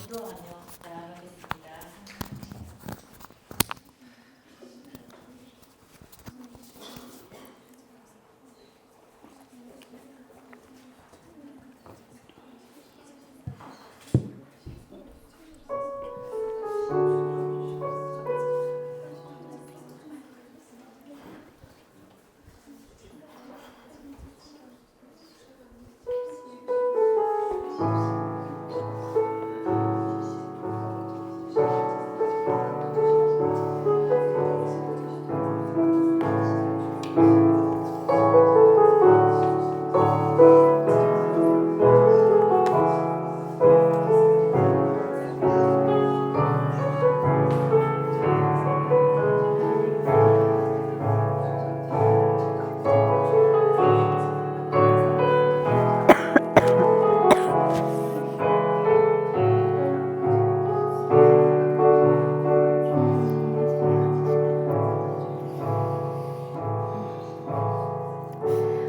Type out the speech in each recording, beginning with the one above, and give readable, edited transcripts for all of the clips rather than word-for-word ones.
기도하며 나아가겠습니다.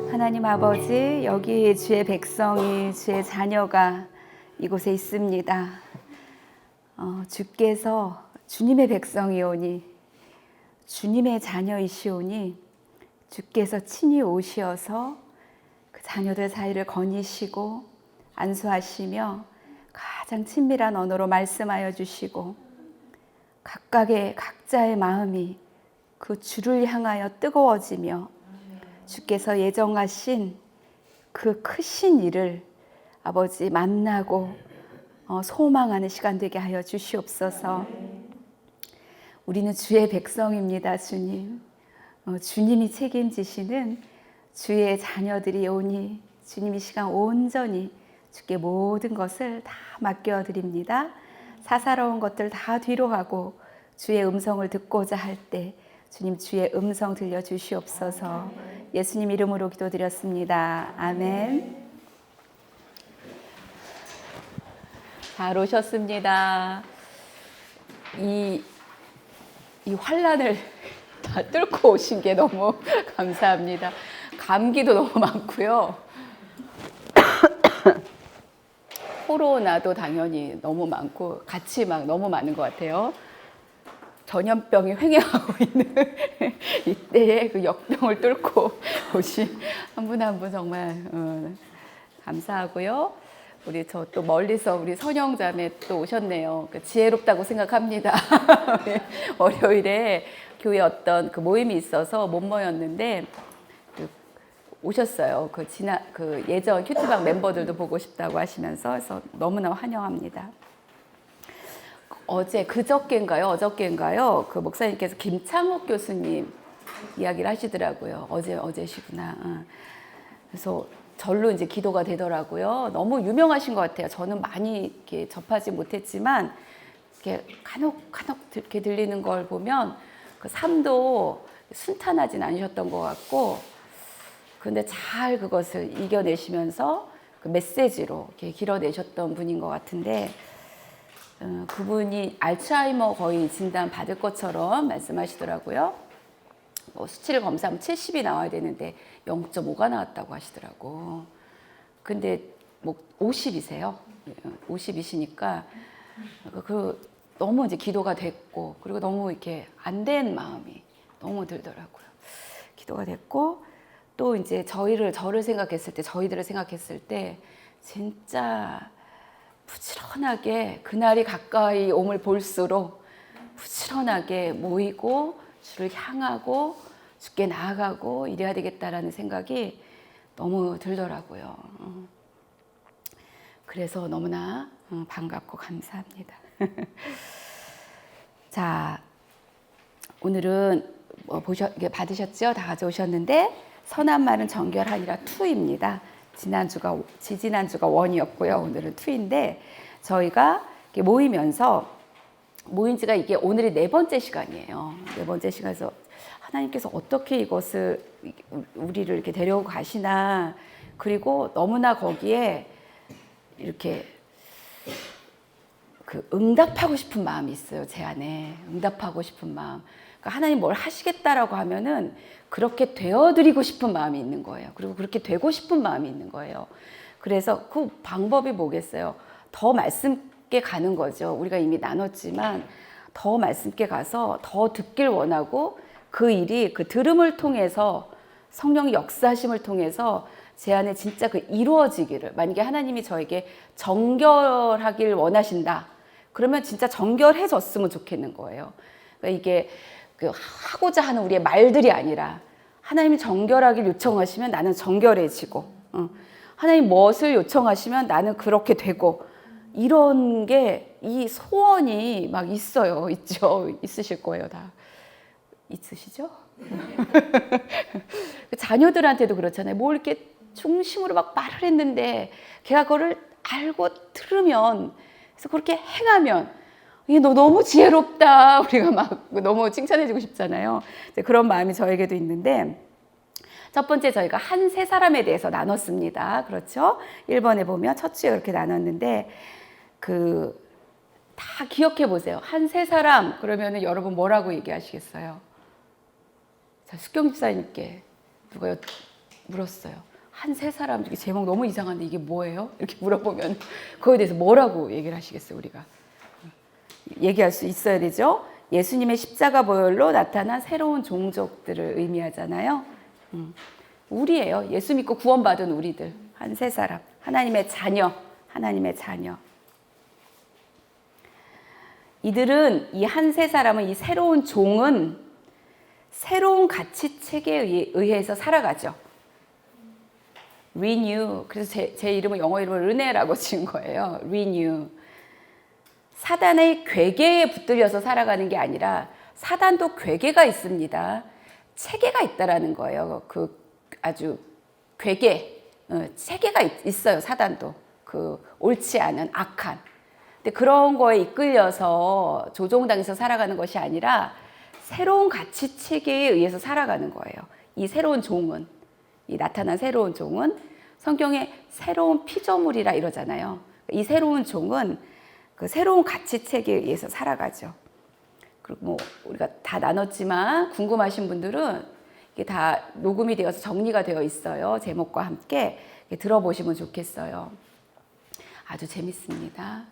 하나님 아버지, 여기 주의 백성이, 주의 자녀가 이곳에 있습니다. 주께서 주님의 백성이오니, 주님의 자녀이시오니, 주께서 친히 오시어서 그 자녀들 사이를 거니시고 안수하시며 가장 친밀한 언어로 말씀하여 주시고, 각자의 마음이 그 주를 향하여 뜨거워지며 주께서 예정하신 그 크신 일을 아버지 만나고 소망하는 시간 되게 하여 주시옵소서. 우리는 주의 백성입니다, 주님. 주님이 책임지시는 주의 자녀들이 오니 주님이 시간 온전히 주께 모든 것을 다 맡겨드립니다. 사사로운 것들 다 뒤로 하고 주의 음성을 듣고자 할 때 주님 주의 음성 들려주시옵소서. 예수님 이름으로 기도드렸습니다. 아멘. 잘 오셨습니다. 이 환란을 다 뚫고 오신 게 너무 감사합니다. 감기도 너무 많고요. 코로나도 당연히 너무 많고 같이 막 너무 많은 것 같아요. 전염병이 횡행하고 있는 이때에 그 역병을 뚫고 오신 한 분 한 분 정말 감사하고요. 우리 저 또 멀리서 우리 선영자매 또 오셨네요. 지혜롭다고 생각합니다. 월요일에 교회 어떤 그 모임이 있어서 못 모였는데 오셨어요. 그 예전 큐티방 멤버들도 보고 싶다고 하시면서 그래서 너무나 환영합니다. 어저께인가요? 그 목사님께서 김창욱 교수님 이야기를 하시더라고요. 어제시구나. 그래서 절로 이제 기도가 되더라고요. 너무 유명하신 것 같아요. 저는 많이 이렇게 접하지 못했지만 이렇게 간혹 이렇게 들리는 걸 보면 그 삶도 순탄하진 않으셨던 것 같고, 근데 잘 그것을 이겨내시면서 그 메시지로 이렇게 길어내셨던 분인 것 같은데. 그분이 알츠하이머 거의 진단 받을 것처럼 말씀하시더라고요. 수치를 검사하면 70이 나와야 되는데 0.5가 나왔다고 하시더라고. 근데 50이세요. 50이시니까 너무 이제 기도가 됐고, 그리고 너무 이렇게 안 된 마음이 너무 들더라고요. 기도가 됐고, 또 이제 저희들을 생각했을 때 진짜 부지런하게 그날이 가까이 옴을 볼수록 부지런하게 모이고 주를 향하고 주께 나아가고 이래야 되겠다라는 생각이 너무 들더라고요. 그래서 너무나 반갑고 감사합니다. 자, 오늘은 받으셨죠? 다 가져오셨는데 선한 말은 정결하니라 2입니다. 지지난주가 1이었고요. 오늘은 2인데 저희가 모이면서 모인 지가 이게 오늘이 4번째 시간이에요. 4번째 시간에서 하나님께서 어떻게 이것을 우리를 이렇게 데려오고 가시나, 그리고 너무나 거기에 이렇게 그 응답하고 싶은 마음이 있어요. 제 안에 응답하고 싶은 마음. 그러니까 하나님 뭘 하시겠다라고 하면은 그렇게 되어드리고 싶은 마음이 있는 거예요. 그리고 그렇게 되고 싶은 마음이 있는 거예요. 그래서 그 방법이 뭐겠어요? 더 말씀 있게 가는 거죠. 우리가 이미 나눴지만 더 말씀 있게 가서 더 듣길 원하고 그 일이 그 들음을 통해서 성령의 역사하심을 통해서 제 안에 진짜 그 이루어지기를, 만약에 하나님이 저에게 정결하길 원하신다 그러면 진짜 정결해졌으면 좋겠는 거예요. 그러니까 이게 그 하고자 하는 우리의 말들이 아니라 하나님이 정결하길 요청하시면 나는 정결해지고, 하나님 무엇을 요청하시면 나는 그렇게 되고, 이런 게 이 소원이 막 있어요. 있죠. 있으실 거예요. 다 있으시죠? 자녀들한테도 그렇잖아요. 뭐 이렇게 중심으로 막 말을 했는데 걔가 그거를 알고 들으면, 그래서 그렇게 행하면 너 너무 지혜롭다. 우리가 막 너무 칭찬해주고 싶잖아요. 그런 마음이 저에게도 있는데, 첫 번째 저희가 한 세 사람에 대해서 나눴습니다. 그렇죠? 1번에 보면 첫 주에 그렇게 나눴는데, 다 기억해 보세요. 한 세 사람 그러면은 여러분 뭐라고 얘기하시겠어요? 자, 숙경 집사님께 누가 물었어요. 한 세 사람, 이게 제목 너무 이상한데 이게 뭐예요? 이렇게 물어보면 그거에 대해서 뭐라고 얘기를 하시겠어요? 우리가 얘기할 수 있어야 되죠. 예수님의 십자가 보혈로 나타난 새로운 종족들을 의미하잖아요. 우리예요. 예수 믿고 구원받은 우리들. 한 세 사람. 하나님의 자녀. 하나님의 자녀. 이들은, 이 한 세 사람은, 이 새로운 종은 새로운 가치체계에 의해서 살아가죠. Renew. 그래서 제 이름은 영어 이름을 르네라고 지은 거예요. Renew. 사단의 괴계에 붙들려서 살아가는 게 아니라 사단도 괴계가 있습니다. 체계가 있다라는 거예요. 그 아주 괴계, 체계가 있어요. 사단도 그 옳지 않은 악한. 근데 그런 거에 이끌려서 조종당해서 살아가는 것이 아니라 새로운 가치 체계에 의해서 살아가는 거예요. 이 새로운 종은, 이 나타난 새로운 종은 성경에 새로운 피조물이라 이러잖아요. 이 새로운 종은 그 새로운 가치 체계에 의해서 살아가죠. 그리고 뭐 우리가 다 나눴지만 궁금하신 분들은 이게 다 녹음이 되어서 정리가 되어 있어요. 제목과 함께 들어보시면 좋겠어요. 아주 재밌습니다.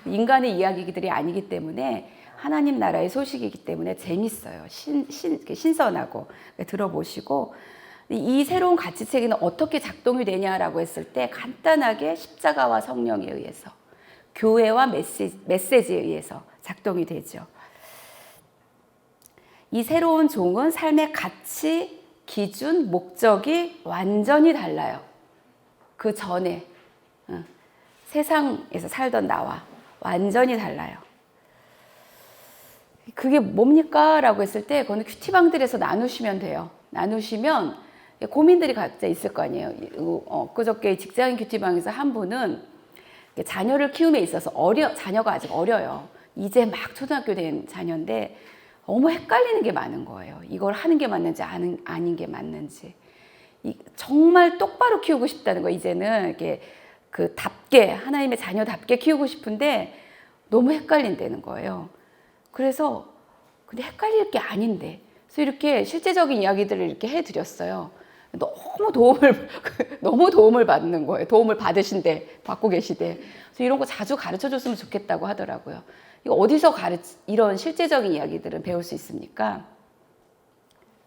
인간의 이야기들이 아니기 때문에 하나님 나라의 소식이기 때문에 재밌어요. 신선하고 들어보시고, 이 새로운 가치체계는 어떻게 작동이 되냐라고 했을 때 간단하게 십자가와 성령에 의해서, 교회와 메시지에 의해서 작동이 되죠. 이 새로운 종은 삶의 가치, 기준, 목적이 완전히 달라요. 그 전에 세상에서 살던 나와 완전히 달라요. 그게 뭡니까? 라고 했을 때 그거는 큐티방들에서 나누시면 돼요. 나누시면 고민들이 각자 있을 거 아니에요. 그저께 직장인 큐티방에서 한 분은 자녀를 키움에 있어서 자녀가 아직 어려요. 이제 막 초등학교 된 자녀인데 너무 헷갈리는 게 많은 거예요. 이걸 하는 게 맞는지 아닌 게 맞는지. 정말 똑바로 키우고 싶다는 거, 이제는 이렇게 답게, 하나님의 자녀답게 키우고 싶은데 너무 헷갈린다는 거예요. 그래서 근데 헷갈릴 게 아닌데, 그래서 이렇게 실제적인 이야기들을 이렇게 해드렸어요. 너무 도움을 받는 거예요. 도움을 받고 계시대. 그래서 이런 거 자주 가르쳐 줬으면 좋겠다고 하더라고요. 이거 어디서 이런 실제적인 이야기들은 배울 수 있습니까?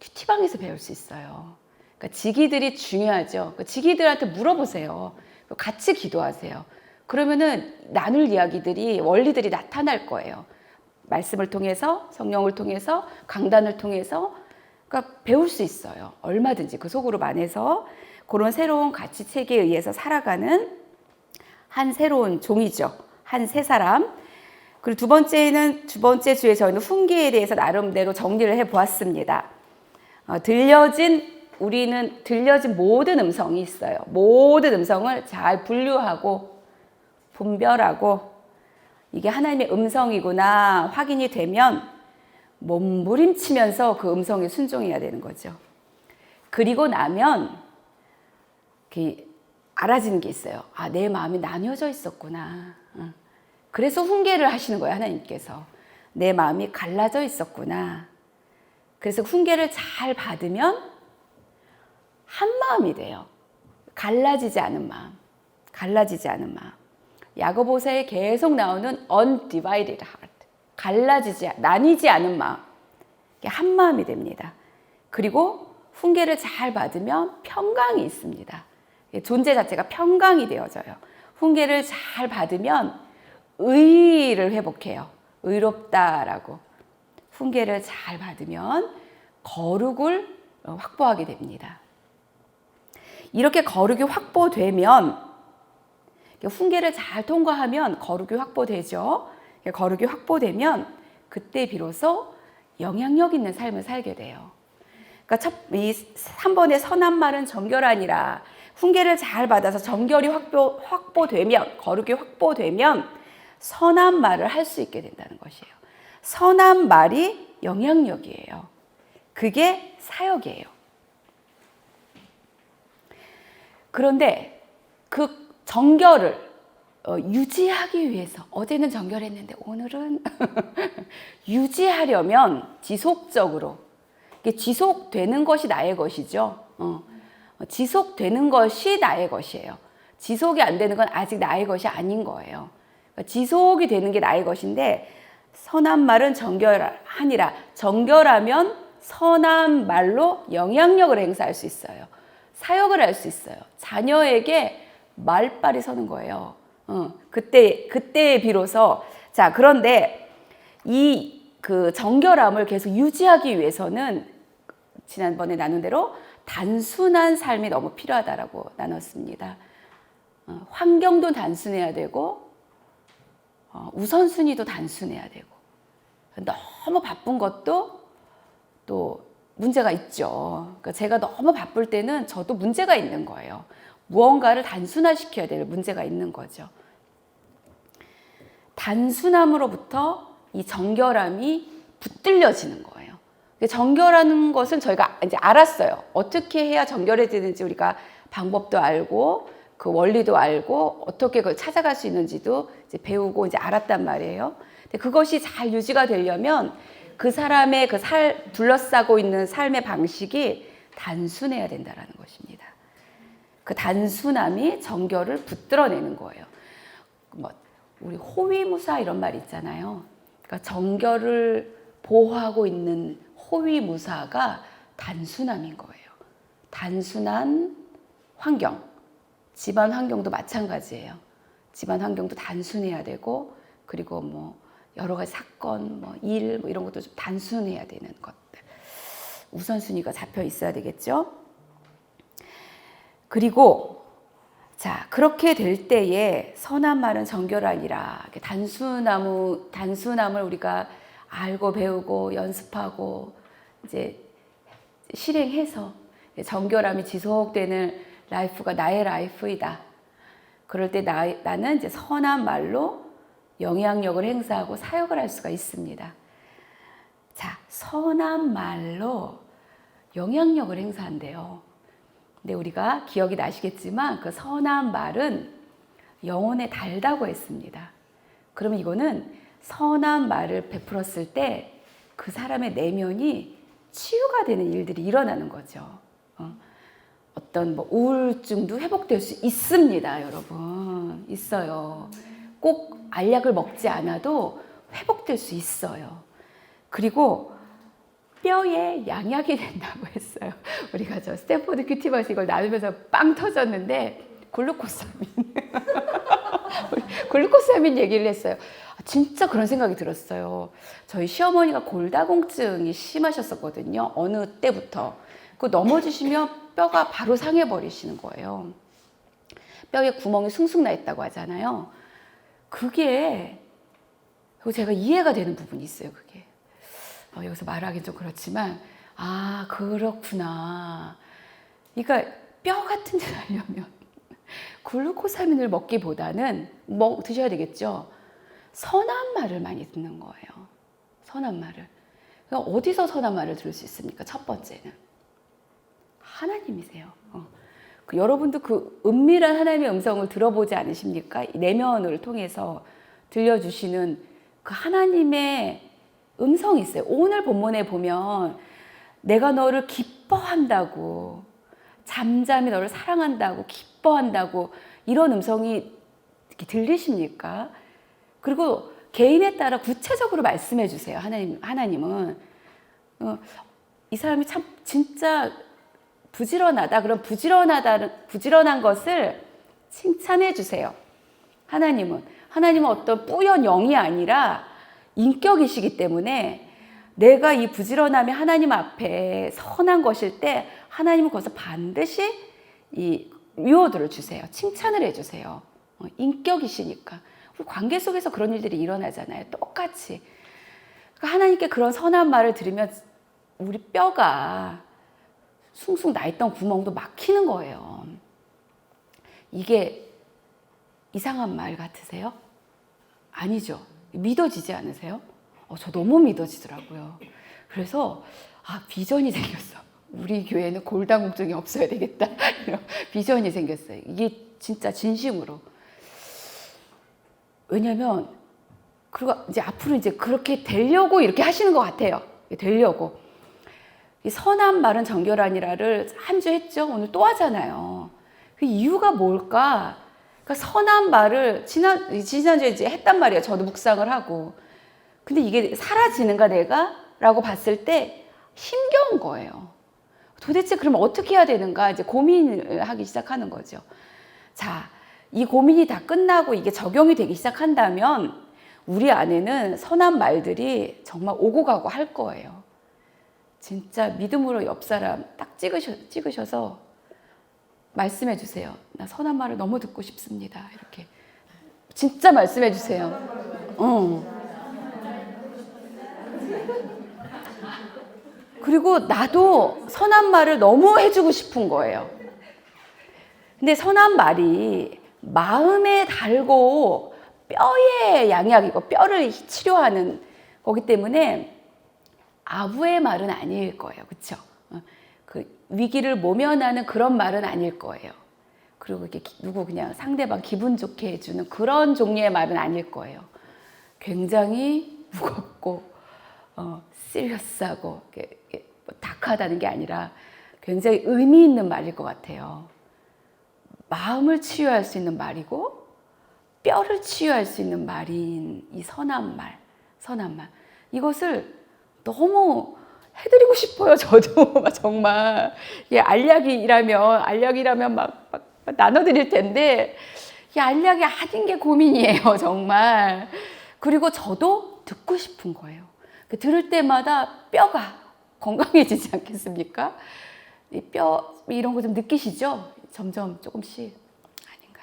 큐티방에서 배울 수 있어요. 그러니까 지기들이 중요하죠. 지기들한테 물어보세요. 같이 기도하세요. 그러면은 나눌 이야기들이, 원리들이 나타날 거예요. 말씀을 통해서, 성령을 통해서, 강단을 통해서, 그러니까 배울 수 있어요. 얼마든지 그 속으로 안에서 그런 새로운 가치 체계에 의해서 살아가는 한 새로운 종이죠. 한 세 사람. 그리고 두 번째 주에 저희는 훈계에 대해서 나름대로 정리를 해보았습니다. 우리는 들려진 모든 음성이 있어요. 모든 음성을 잘 분류하고 분별하고 이게 하나님의 음성이구나 확인이 되면 몸부림치면서 그 음성에 순종해야 되는 거죠. 그리고 나면 알아지는 게 있어요. 아, 내 마음이 나뉘어져 있었구나. 그래서 훈계를 하시는 거예요, 하나님께서. 내 마음이 갈라져 있었구나. 그래서 훈계를 잘 받으면 한 마음이 돼요. 갈라지지 않은 마음. 갈라지지 않은 마음. 야고보서에 계속 나오는 undivided heart, 나뉘지 않은 마음, 한 마음이 됩니다. 그리고 훈계를 잘 받으면 평강이 있습니다. 존재 자체가 평강이 되어져요. 훈계를 잘 받으면 의를 회복해요. 의롭다라고. 훈계를 잘 받으면 거룩을 확보하게 됩니다. 이렇게 거룩이 확보되면, 훈계를 잘 통과하면 거룩이 확보되죠. 거룩이 확보되면 그때 비로소 영향력 있는 삶을 살게 돼요. 그러니까 이 3번의 선한 말은 정결하니라. 훈계를 잘 받아서 정결이 확보되면, 거룩이 확보되면 선한 말을 할 수 있게 된다는 것이에요. 선한 말이 영향력이에요. 그게 사역이에요. 그런데 그 정결을 유지하기 위해서, 어제는 정결했는데 오늘은 유지하려면 지속적으로, 이게 지속되는 것이 나의 것이죠. 지속되는 것이 나의 것이에요. 지속이 안 되는 건 아직 나의 것이 아닌 거예요. 그러니까 지속이 되는 게 나의 것인데, 선한 말은 정결하니라. 정결하면 선한 말로 영향력을 행사할 수 있어요. 사역을 할 수 있어요. 자녀에게 말발이 서는 거예요. 그때 비로소. 자, 그런데 그 정결함을 계속 유지하기 위해서는 지난번에 나눈 대로 단순한 삶이 너무 필요하다라고 나눴습니다. 환경도 단순해야 되고, 우선순위도 단순해야 되고, 너무 바쁜 것도 또 문제가 있죠. 그러니까 제가 너무 바쁠 때는 저도 문제가 있는 거예요. 무언가를 단순화시켜야 될 문제가 있는 거죠. 단순함으로부터 이 정결함이 붙들려지는 거예요. 정결하는 것은 저희가 이제 알았어요. 어떻게 해야 정결해지는지 우리가 방법도 알고, 그 원리도 알고, 어떻게 그걸 찾아갈 수 있는지도 이제 배우고 이제 알았단 말이에요. 근데 그것이 잘 유지가 되려면 그 사람의 둘러싸고 있는 삶의 방식이 단순해야 된다는 것입니다. 그 단순함이 정결을 붙들어내는 거예요. 우리 호위무사 이런 말 있잖아요. 그러니까 정결을 보호하고 있는 호위무사가 단순함인 거예요. 단순한 환경, 집안 환경도 마찬가지예요. 집안 환경도 단순해야 되고, 그리고 여러 가지 사건, 일, 이런 것도 좀 단순해야 되는 것들. 우선순위가 잡혀 있어야 되겠죠. 그리고, 자, 그렇게 될 때에 선한 말은 정결하니라. 단순함을 우리가 알고 배우고 연습하고 이제 실행해서 정결함이 지속되는 라이프가 나의 라이프이다. 그럴 때 나는 이제 선한 말로 영향력을 행사하고 사역을 할 수가 있습니다. 자, 선한 말로 영향력을 행사한대요. 근데 우리가 기억이 나시겠지만 그 선한 말은 영혼에 달다고 했습니다. 그러면 이거는 선한 말을 베풀었을 때 그 사람의 내면이 치유가 되는 일들이 일어나는 거죠. 어떤 우울증도 회복될 수 있습니다, 여러분. 있어요. 꼭 알약을 먹지 않아도 회복될 수 있어요. 그리고 뼈에 양약이 된다고 했어요. 우리가 저 스탠포드 큐티버스 이걸 나누면서 빵 터졌는데 글루코사민. 글루코사민 얘기를 했어요. 진짜 그런 생각이 들었어요. 저희 시어머니가 골다공증이 심하셨었거든요. 어느 때부터. 그 넘어지시면 뼈가 바로 상해버리시는 거예요. 뼈에 구멍이 숭숭 나 있다고 하잖아요. 그게 제가 이해가 되는 부분이 있어요. 그게 여기서 말하긴 좀 그렇지만 그렇구나. 그러니까 뼈 같은 데 하려면 글루코사민을 먹기보다는 드셔야 되겠죠. 선한 말을 많이 듣는 거예요. 선한 말을. 그러니까 어디서 선한 말을 들을 수 있습니까? 첫 번째는 하나님이세요. 여러분도 그 은밀한 하나님의 음성을 들어보지 않으십니까? 내면을 통해서 들려주시는 그 하나님의 음성이 있어요. 오늘 본문에 보면 내가 너를 기뻐한다고, 잠잠히 너를 사랑한다고, 기뻐한다고 이런 음성이 이렇게 들리십니까? 그리고 개인에 따라 구체적으로 말씀해 주세요. 하나님은 이 사람이 참 진짜 부지런하다. 그럼 부지런한 것을 칭찬해 주세요. 하나님은 어떤 뿌연 영이 아니라 인격이시기 때문에 내가 이 부지런함이 하나님 앞에 선한 것일 때 하나님은 거기서 반드시 이 리워드를 주세요. 칭찬을 해주세요. 인격이시니까. 우리 관계 속에서 그런 일들이 일어나잖아요. 똑같이. 그러니까 하나님께 그런 선한 말을 들으면 우리 뼈가 숭숭 나 있던 구멍도 막히는 거예요. 이게 이상한 말 같으세요? 아니죠. 믿어지지 않으세요? 저 너무 믿어지더라고요. 그래서 비전이 생겼어. 우리 교회는 골다공증이 없어야 되겠다. 이런 비전이 생겼어요. 이게 진짜 진심으로. 왜냐면 그리고 이제 앞으로 이제 그렇게 되려고 이렇게 하시는 것 같아요. 되려고. 이 선한 말은 정결하니라를 한 주 했죠. 오늘 또 하잖아요. 그 이유가 뭘까? 그러니까 선한 말을 지난주에 이제 했단 말이에요. 저도 묵상을 하고. 근데 이게 사라지는가 내가? 라고 봤을 때 힘겨운 거예요. 도대체 그럼 어떻게 해야 되는가? 이제 고민을 하기 시작하는 거죠. 자, 이 고민이 다 끝나고 이게 적용이 되기 시작한다면 우리 안에는 선한 말들이 정말 오고 가고 할 거예요. 진짜 믿음으로 옆 사람 딱 찍으셔서 말씀해 주세요. 나 선한 말을 너무 듣고 싶습니다. 이렇게. 진짜 말씀해 주세요. 그리고 나도 선한 말을 너무 해주고 싶은 거예요. 근데 선한 말이 마음에 달고 뼈의 양약이고 뼈를 치료하는 거기 때문에 아부의 말은 아닐 거예요. 그렇죠? 그 위기를 모면하는 그런 말은 아닐 거예요. 그리고 이렇게 누구 그냥 상대방 기분 좋게 해주는 그런 종류의 말은 아닐 거예요. 굉장히 무겁고 시리어스하고 다크하다는 게 아니라 굉장히 의미 있는 말일 것 같아요. 마음을 치유할 수 있는 말이고 뼈를 치유할 수 있는 말인 이 선한 말. 이것을 너무 해드리고 싶어요. 저도 정말 알약이라면 막 나눠드릴 텐데 이 알약이 아닌 게 고민이에요. 정말. 그리고 저도 듣고 싶은 거예요. 들을 때마다 뼈가 건강해지지 않겠습니까? 이 뼈 이런 거 좀 느끼시죠? 점점 조금씩 아닌가.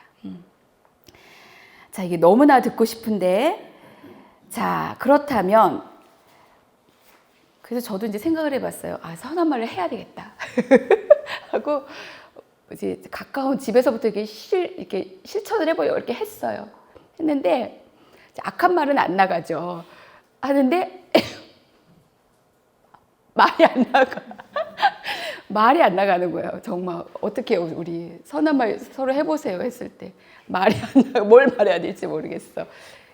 자, 이게 너무나 듣고 싶은데 자, 그렇다면 그래서 저도 이제 생각을 해봤어요. 선한 말을 해야 되겠다 하고 이제 가까운 집에서부터 이렇게 실천을 해보려고 이렇게 했는데 악한 말은 안 나가죠. 하는데 말이 안 나가는 거예요. 정말 어떻게 우리 선한 말 서로 해보세요 했을 때 말이 안 나가. 뭘 말해야 될지 모르겠어.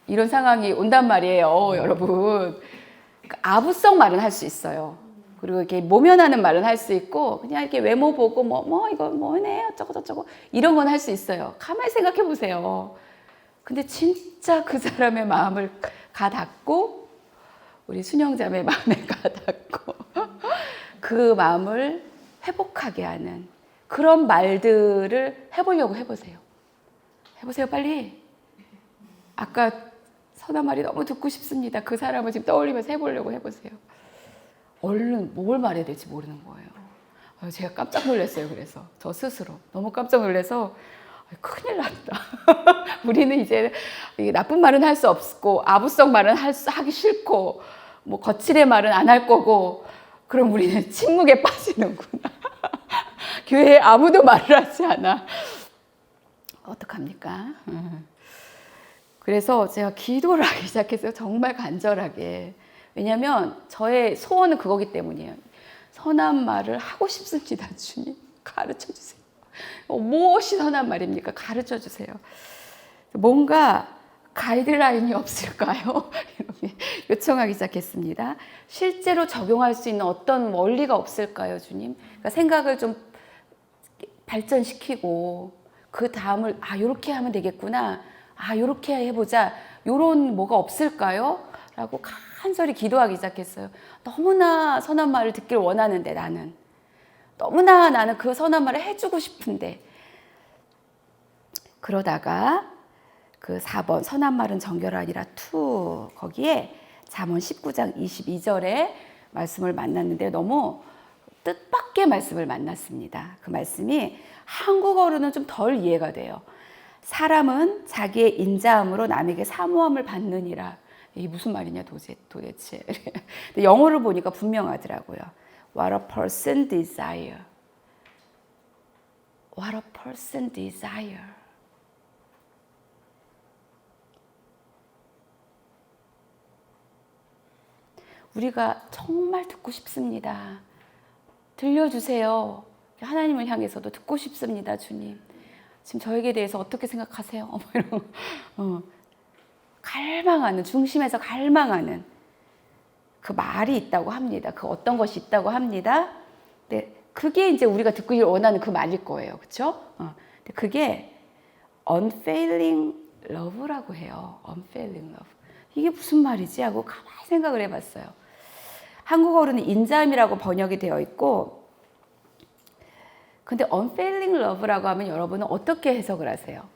이런 상황이 온단 말이에요, 여러분. 그러니까 아부성 말은 할 수 있어요. 그리고 이렇게 모면하는 말은 할 수 있고 그냥 이렇게 외모 보고 이거 뭐네 어쩌고 저쩌고 이런 건 할 수 있어요. 가만히 생각해 보세요. 근데 진짜 그 사람의 마음을 가닿고 우리 순영자매 마음에 가닿고 그 마음을 회복하게 하는 그런 말들을 해보려고 해보세요. 해보세요, 빨리. 아까 선한 말이 너무 듣고 싶습니다. 그 사람을 지금 떠올리면서 해보려고 해보세요. 얼른 뭘 말해야 될지 모르는 거예요. 제가 깜짝 놀랐어요. 그래서 저 스스로 너무 깜짝 놀라서 큰일 났다. 우리는 이제 나쁜 말은 할 수 없고 아부성 말은 하기 싫고 뭐 거칠의 말은 안 할 거고 그럼 우리는 침묵에 빠지는구나. 교회에 아무도 말을 하지 않아. 어떡합니까? 그래서 제가 기도를 하기 시작했어요. 정말 간절하게. 왜냐하면 저의 소원은 그거기 때문이에요. 선한 말을 하고 싶습니다. 주님, 가르쳐 주세요. 무엇이 선한 말입니까? 가르쳐 주세요. 뭔가 가이드라인이 없을까요? 이렇게 요청하기 시작했습니다. 실제로 적용할 수 있는 어떤 원리가 없을까요, 주님? 그러니까 생각을 좀 발전시키고 그 다음을 이렇게 하면 되겠구나. 아, 요렇게 해보자. 요런 뭐가 없을까요? 라고 간절히 기도하기 시작했어요. 너무나 선한 말을 듣길 원하는데 나는. 너무나 나는 그 선한 말을 해주고 싶은데. 그러다가 그 4번 선한 말은 정결하니라 2 거기에 잠언 19장 22절에 말씀을 만났는데 너무 뜻밖의 말씀을 만났습니다. 그 말씀이 한국어로는 좀 덜 이해가 돼요. 사람은 자기의 인자함으로 남에게 사모함을 받느니라. 이게 무슨 말이냐 도대체. 근데 영어를 보니까 분명하더라고요. What a person desire. What a person desire. 우리가 정말 듣고 싶습니다. 들려주세요. 하나님을 향해서도 듣고 싶습니다, 주님. 지금 저에게 대해서 어떻게 생각하세요? 이런 갈망하는, 중심에서 갈망하는 그 말이 있다고 합니다. 그 어떤 것이 있다고 합니다. 근데 그게 이제 우리가 듣고 원하는 그 말일 거예요, 그렇죠? 근데 그게 unfailing love라고 해요. unfailing love. 이게 무슨 말이지? 하고 가만히 생각을 해봤어요. 한국어로는 인자함이라고 번역이 되어 있고, 근데 unfailing love라고 하면 여러분은 어떻게 해석을 하세요?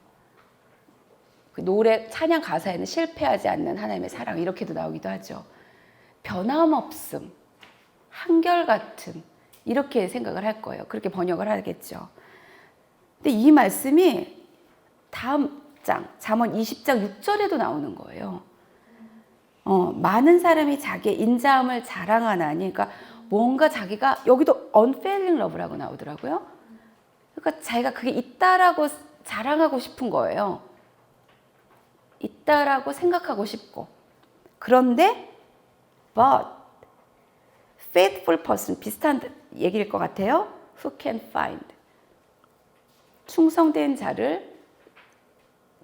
그 노래 찬양 가사에는 실패하지 않는 하나님의 사랑 이렇게도 나오기도 하죠. 변함없음, 한결같음 이렇게 생각을 할 거예요. 그렇게 번역을 하겠죠. 근데 이 말씀이 다음 장 잠언 20장 6절에도 나오는 거예요. 많은 사람이 자기의 인자함을 자랑하나니, 그러니까 뭔가 자기가, 여기도 unfailing love라고 나오더라고요. 그러니까 자기가 그게 있다라고 자랑하고 싶은 거예요. 있다라고 생각하고 싶고. 그런데 but faithful person, 비슷한 얘기일 것 같아요. Who can find. 충성된 자를,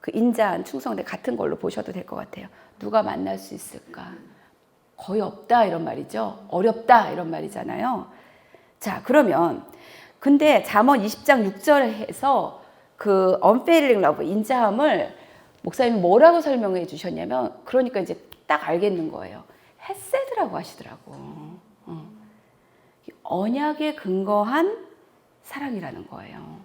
그 인자한 충성된 같은 걸로 보셔도 될 것 같아요. 누가 만날 수 있을까? 거의 없다 이런 말이죠. 어렵다 이런 말이잖아요. 자, 그러면 근데 잠언 20장 6절에서 그 unfailing love, 인자함을 목사님이 뭐라고 설명해 주셨냐면, 그러니까 이제 딱 알겠는 거예요. 헤세드라고 하시더라고. 언약에 근거한 사랑이라는 거예요.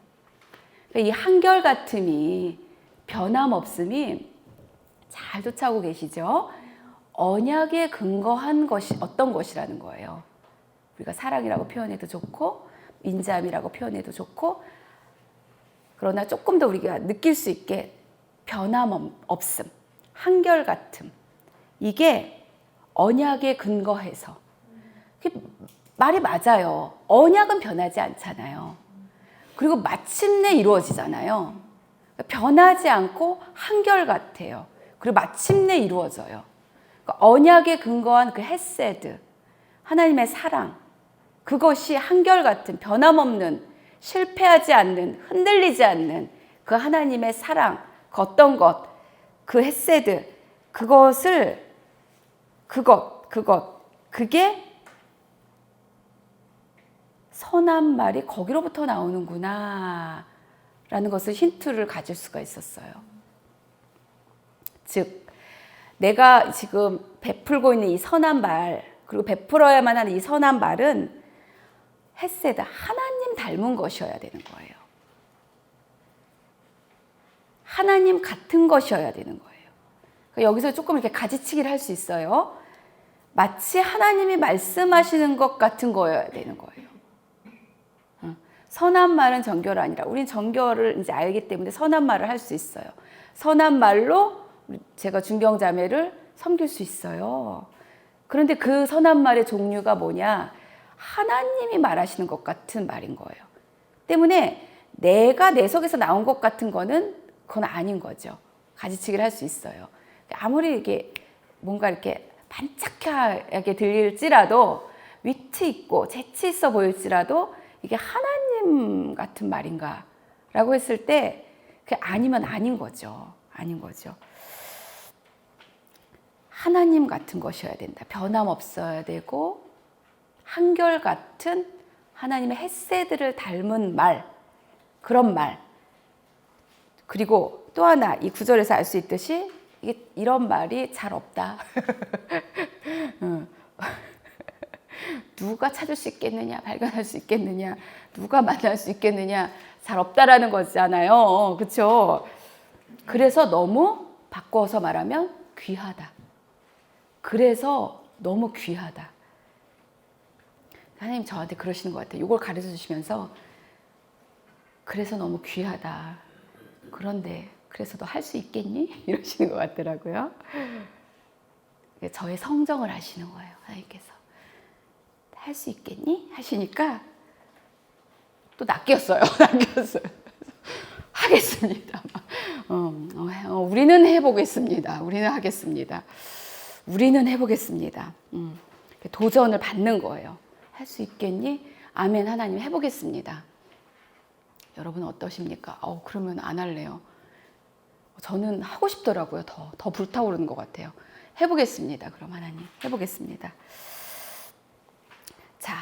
그러니까 이 한결같음이, 변함없음이 잘 쫓아오고 계시죠? 언약에 근거한 것이 어떤 것이라는 거예요. 우리가 사랑이라고 표현해도 좋고 인자함이라고 표현해도 좋고, 그러나 조금 더 우리가 느낄 수 있게 변함없음, 한결같음, 이게 언약에 근거해서. 말이 맞아요. 언약은 변하지 않잖아요. 그리고 마침내 이루어지잖아요. 변하지 않고 한결같아요. 그리고 마침내 이루어져요. 그러니까 언약에 근거한 그 헤세드, 하나님의 사랑, 그것이 한결같은, 변함없는, 실패하지 않는, 흔들리지 않는 그 하나님의 사랑, 그 어떤 것, 그 헤세드, 그게 선한 말이 거기로부터 나오는구나 라는 것을 힌트를 가질 수가 있었어요. 즉, 내가 지금 베풀고 있는 이 선한 말, 그리고 베풀어야만 하는 이 선한 말은 헤세드, 하나님 닮은 것이어야 되는 거예요. 하나님 같은 것이어야 되는 거예요. 그러니까 여기서 조금 이렇게 가지치기를 할 수 있어요. 마치 하나님이 말씀하시는 것 같은 거여야 되는 거예요. 선한 말은 정결 아니라, 우린 정결을 이제 알기 때문에 선한 말을 할 수 있어요. 선한 말로 제가 중경자매를 섬길 수 있어요. 그런데 그 선한 말의 종류가 뭐냐? 하나님이 말하시는 것 같은 말인 거예요. 때문에 내가 내 속에서 나온 것 같은 거는 그건 아닌 거죠. 가지치기를 할 수 있어요. 아무리 이게 뭔가 이렇게 반짝하게 들릴지라도, 위트 있고 재치 있어 보일지라도 이게 하나님 같은 말인가? 라고 했을 때 그게 아니면 아닌 거죠. 아닌 거죠. 하나님 같은 것이어야 된다. 변함없어야 되고 한결같은 하나님의 헤세드를 닮은 말, 그런 말. 그리고 또 하나 이 구절에서 알 수 있듯이 이게 이런 말이 잘 없다. 누가 찾을 수 있겠느냐, 발견할 수 있겠느냐, 누가 만날 수 있겠느냐, 잘 없다라는 거잖아요. 그렇죠? 그래서 너무 바꿔서 말하면 귀하다. 그래서 너무 귀하다. 하나님 저한테 그러시는 것 같아요. 이걸 가르쳐 주시면서 그래서 너무 귀하다. 그런데 그래서 너 할 수 있겠니? 이러시는 것 같더라고요. 저의 성정을 하시는 거예요. 하나님께서. 할 수 있겠니? 하시니까 또 낚였어요. 낚였어요. 하겠습니다. 우리는 해보겠습니다. 우리는 하겠습니다. 우리는 해보겠습니다. 도전을 받는 거예요. 할 수 있겠니? 아멘. 하나님 해보겠습니다. 여러분 어떠십니까? 그러면 안 할래요. 저는 하고 싶더라고요. 더 불타오르는 것 같아요. 해보겠습니다. 그럼 하나님 해보겠습니다. 자,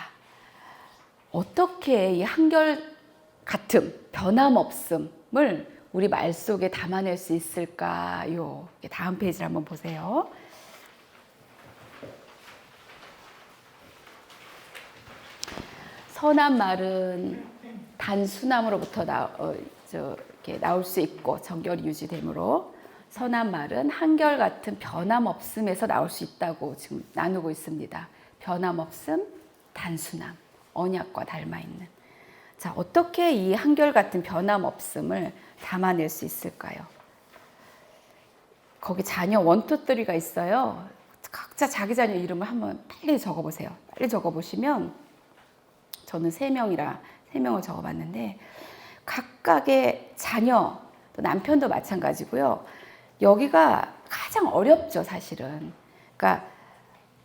어떻게 이 한결같음, 변함없음을 우리 말 속에 담아낼 수 있을까요? 다음 페이지를 한번 보세요. 선한 말은 단순함으로부터 이렇게 나올 수 있고 정결이 유지되므로 선한 말은 한결같은 변함없음에서 나올 수 있다고 지금 나누고 있습니다. 변함없음, 단순함, 언약과 닮아있는. 자, 어떻게 이 한결같은 변함없음을 담아낼 수 있을까요? 거기 자녀 1, 2, 3가 있어요. 각자 자기 자녀 이름을 한번 빨리 적어보세요. 빨리 적어보시면 저는 3명을 적어봤는데 각각의 자녀, 또 남편도 마찬가지고요. 여기가 가장 어렵죠, 사실은. 그러니까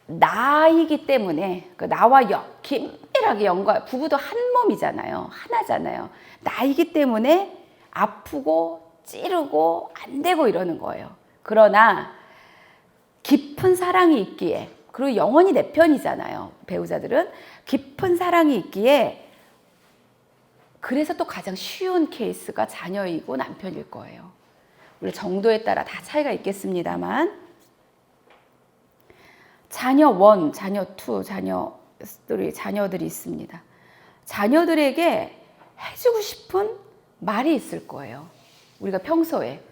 나이기 때문에 나와 긴밀하게 연관, 부부도 한 몸이잖아요. 하나잖아요. 나이기 때문에 아프고 찌르고 안 되고 이러는 거예요. 그러나 깊은 사랑이 있기에, 그리고 영원히 내 편이잖아요. 배우자들은 깊은 사랑이 있기에 그래서 또 가장 쉬운 케이스가 자녀이고 남편일 거예요. 우리 정도에 따라 다 차이가 있겠습니다만 자녀 1, 자녀 2, 자녀 3, 자녀들이 있습니다. 자녀들에게 해주고 싶은 말이 있을 거예요. 우리가 평소에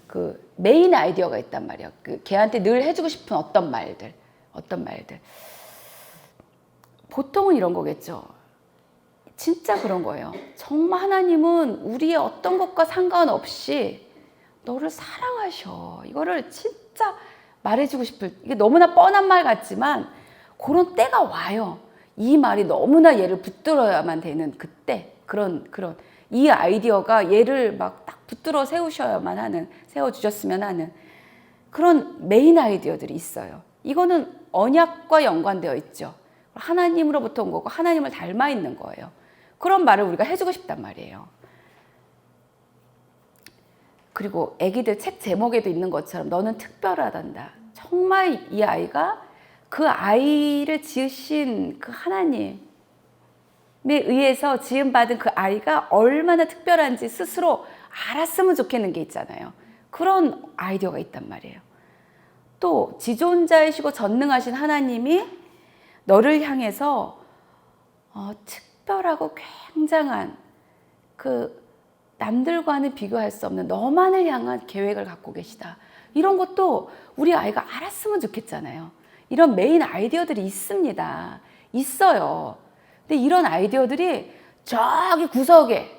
그 메인 아이디어가 있단 말이에요. 그 걔한테 늘 해주고 싶은 어떤 말들. 보통은 이런 거겠죠. 진짜 그런 거예요. 정말 하나님은 우리의 어떤 것과 상관없이 너를 사랑하셔. 이거를 진짜 말해주고 싶을, 이게 너무나 뻔한 말 같지만 그런 때가 와요. 이 말이 너무나 얘를 붙들어야만 되는 그때, 그런 이 아이디어가 얘를 막 딱 붙들어 세우셔야만 하는, 세워주셨으면 하는 그런 메인 아이디어들이 있어요. 이거는 언약과 연관되어 있죠. 하나님으로부터 온 거고 하나님을 닮아 있는 거예요. 그런 말을 우리가 해주고 싶단 말이에요. 그리고 애기들 책 제목에도 있는 것처럼 너는 특별하단다. 정말 이 아이가 그 아이를 지으신 그 하나님에 의해서 지음받은 그 아이가 얼마나 특별한지 스스로 알았으면 좋겠는 게 있잖아요. 그런 아이디어가 있단 말이에요. 또 지존자이시고 전능하신 하나님이 너를 향해서 특별하고 굉장한 그 남들과는 비교할 수 없는 너만을 향한 계획을 갖고 계시다. 이런 것도 우리 아이가 알았으면 좋겠잖아요. 이런 메인 아이디어들이 있습니다. 있어요. 근데 이런 아이디어들이 저기 구석에,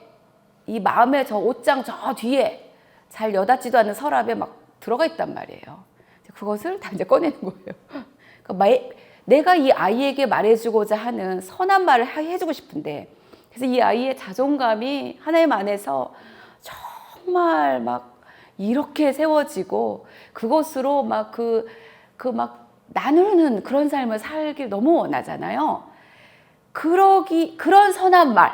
이 마음의 저 옷장 저 뒤에 잘 여닫지도 않는 서랍에 막 들어가 있단 말이에요. 그것을 다 이제 꺼내는 거예요. 그러니까 내가 이 아이에게 말해주고자 하는 선한 말을 해주고 싶은데, 그래서 이 아이의 자존감이 하나님 안에서 정말 막 이렇게 세워지고 그것으로 막 막 나누는 그런 삶을 살길 너무 원하잖아요. 그런 선한 말,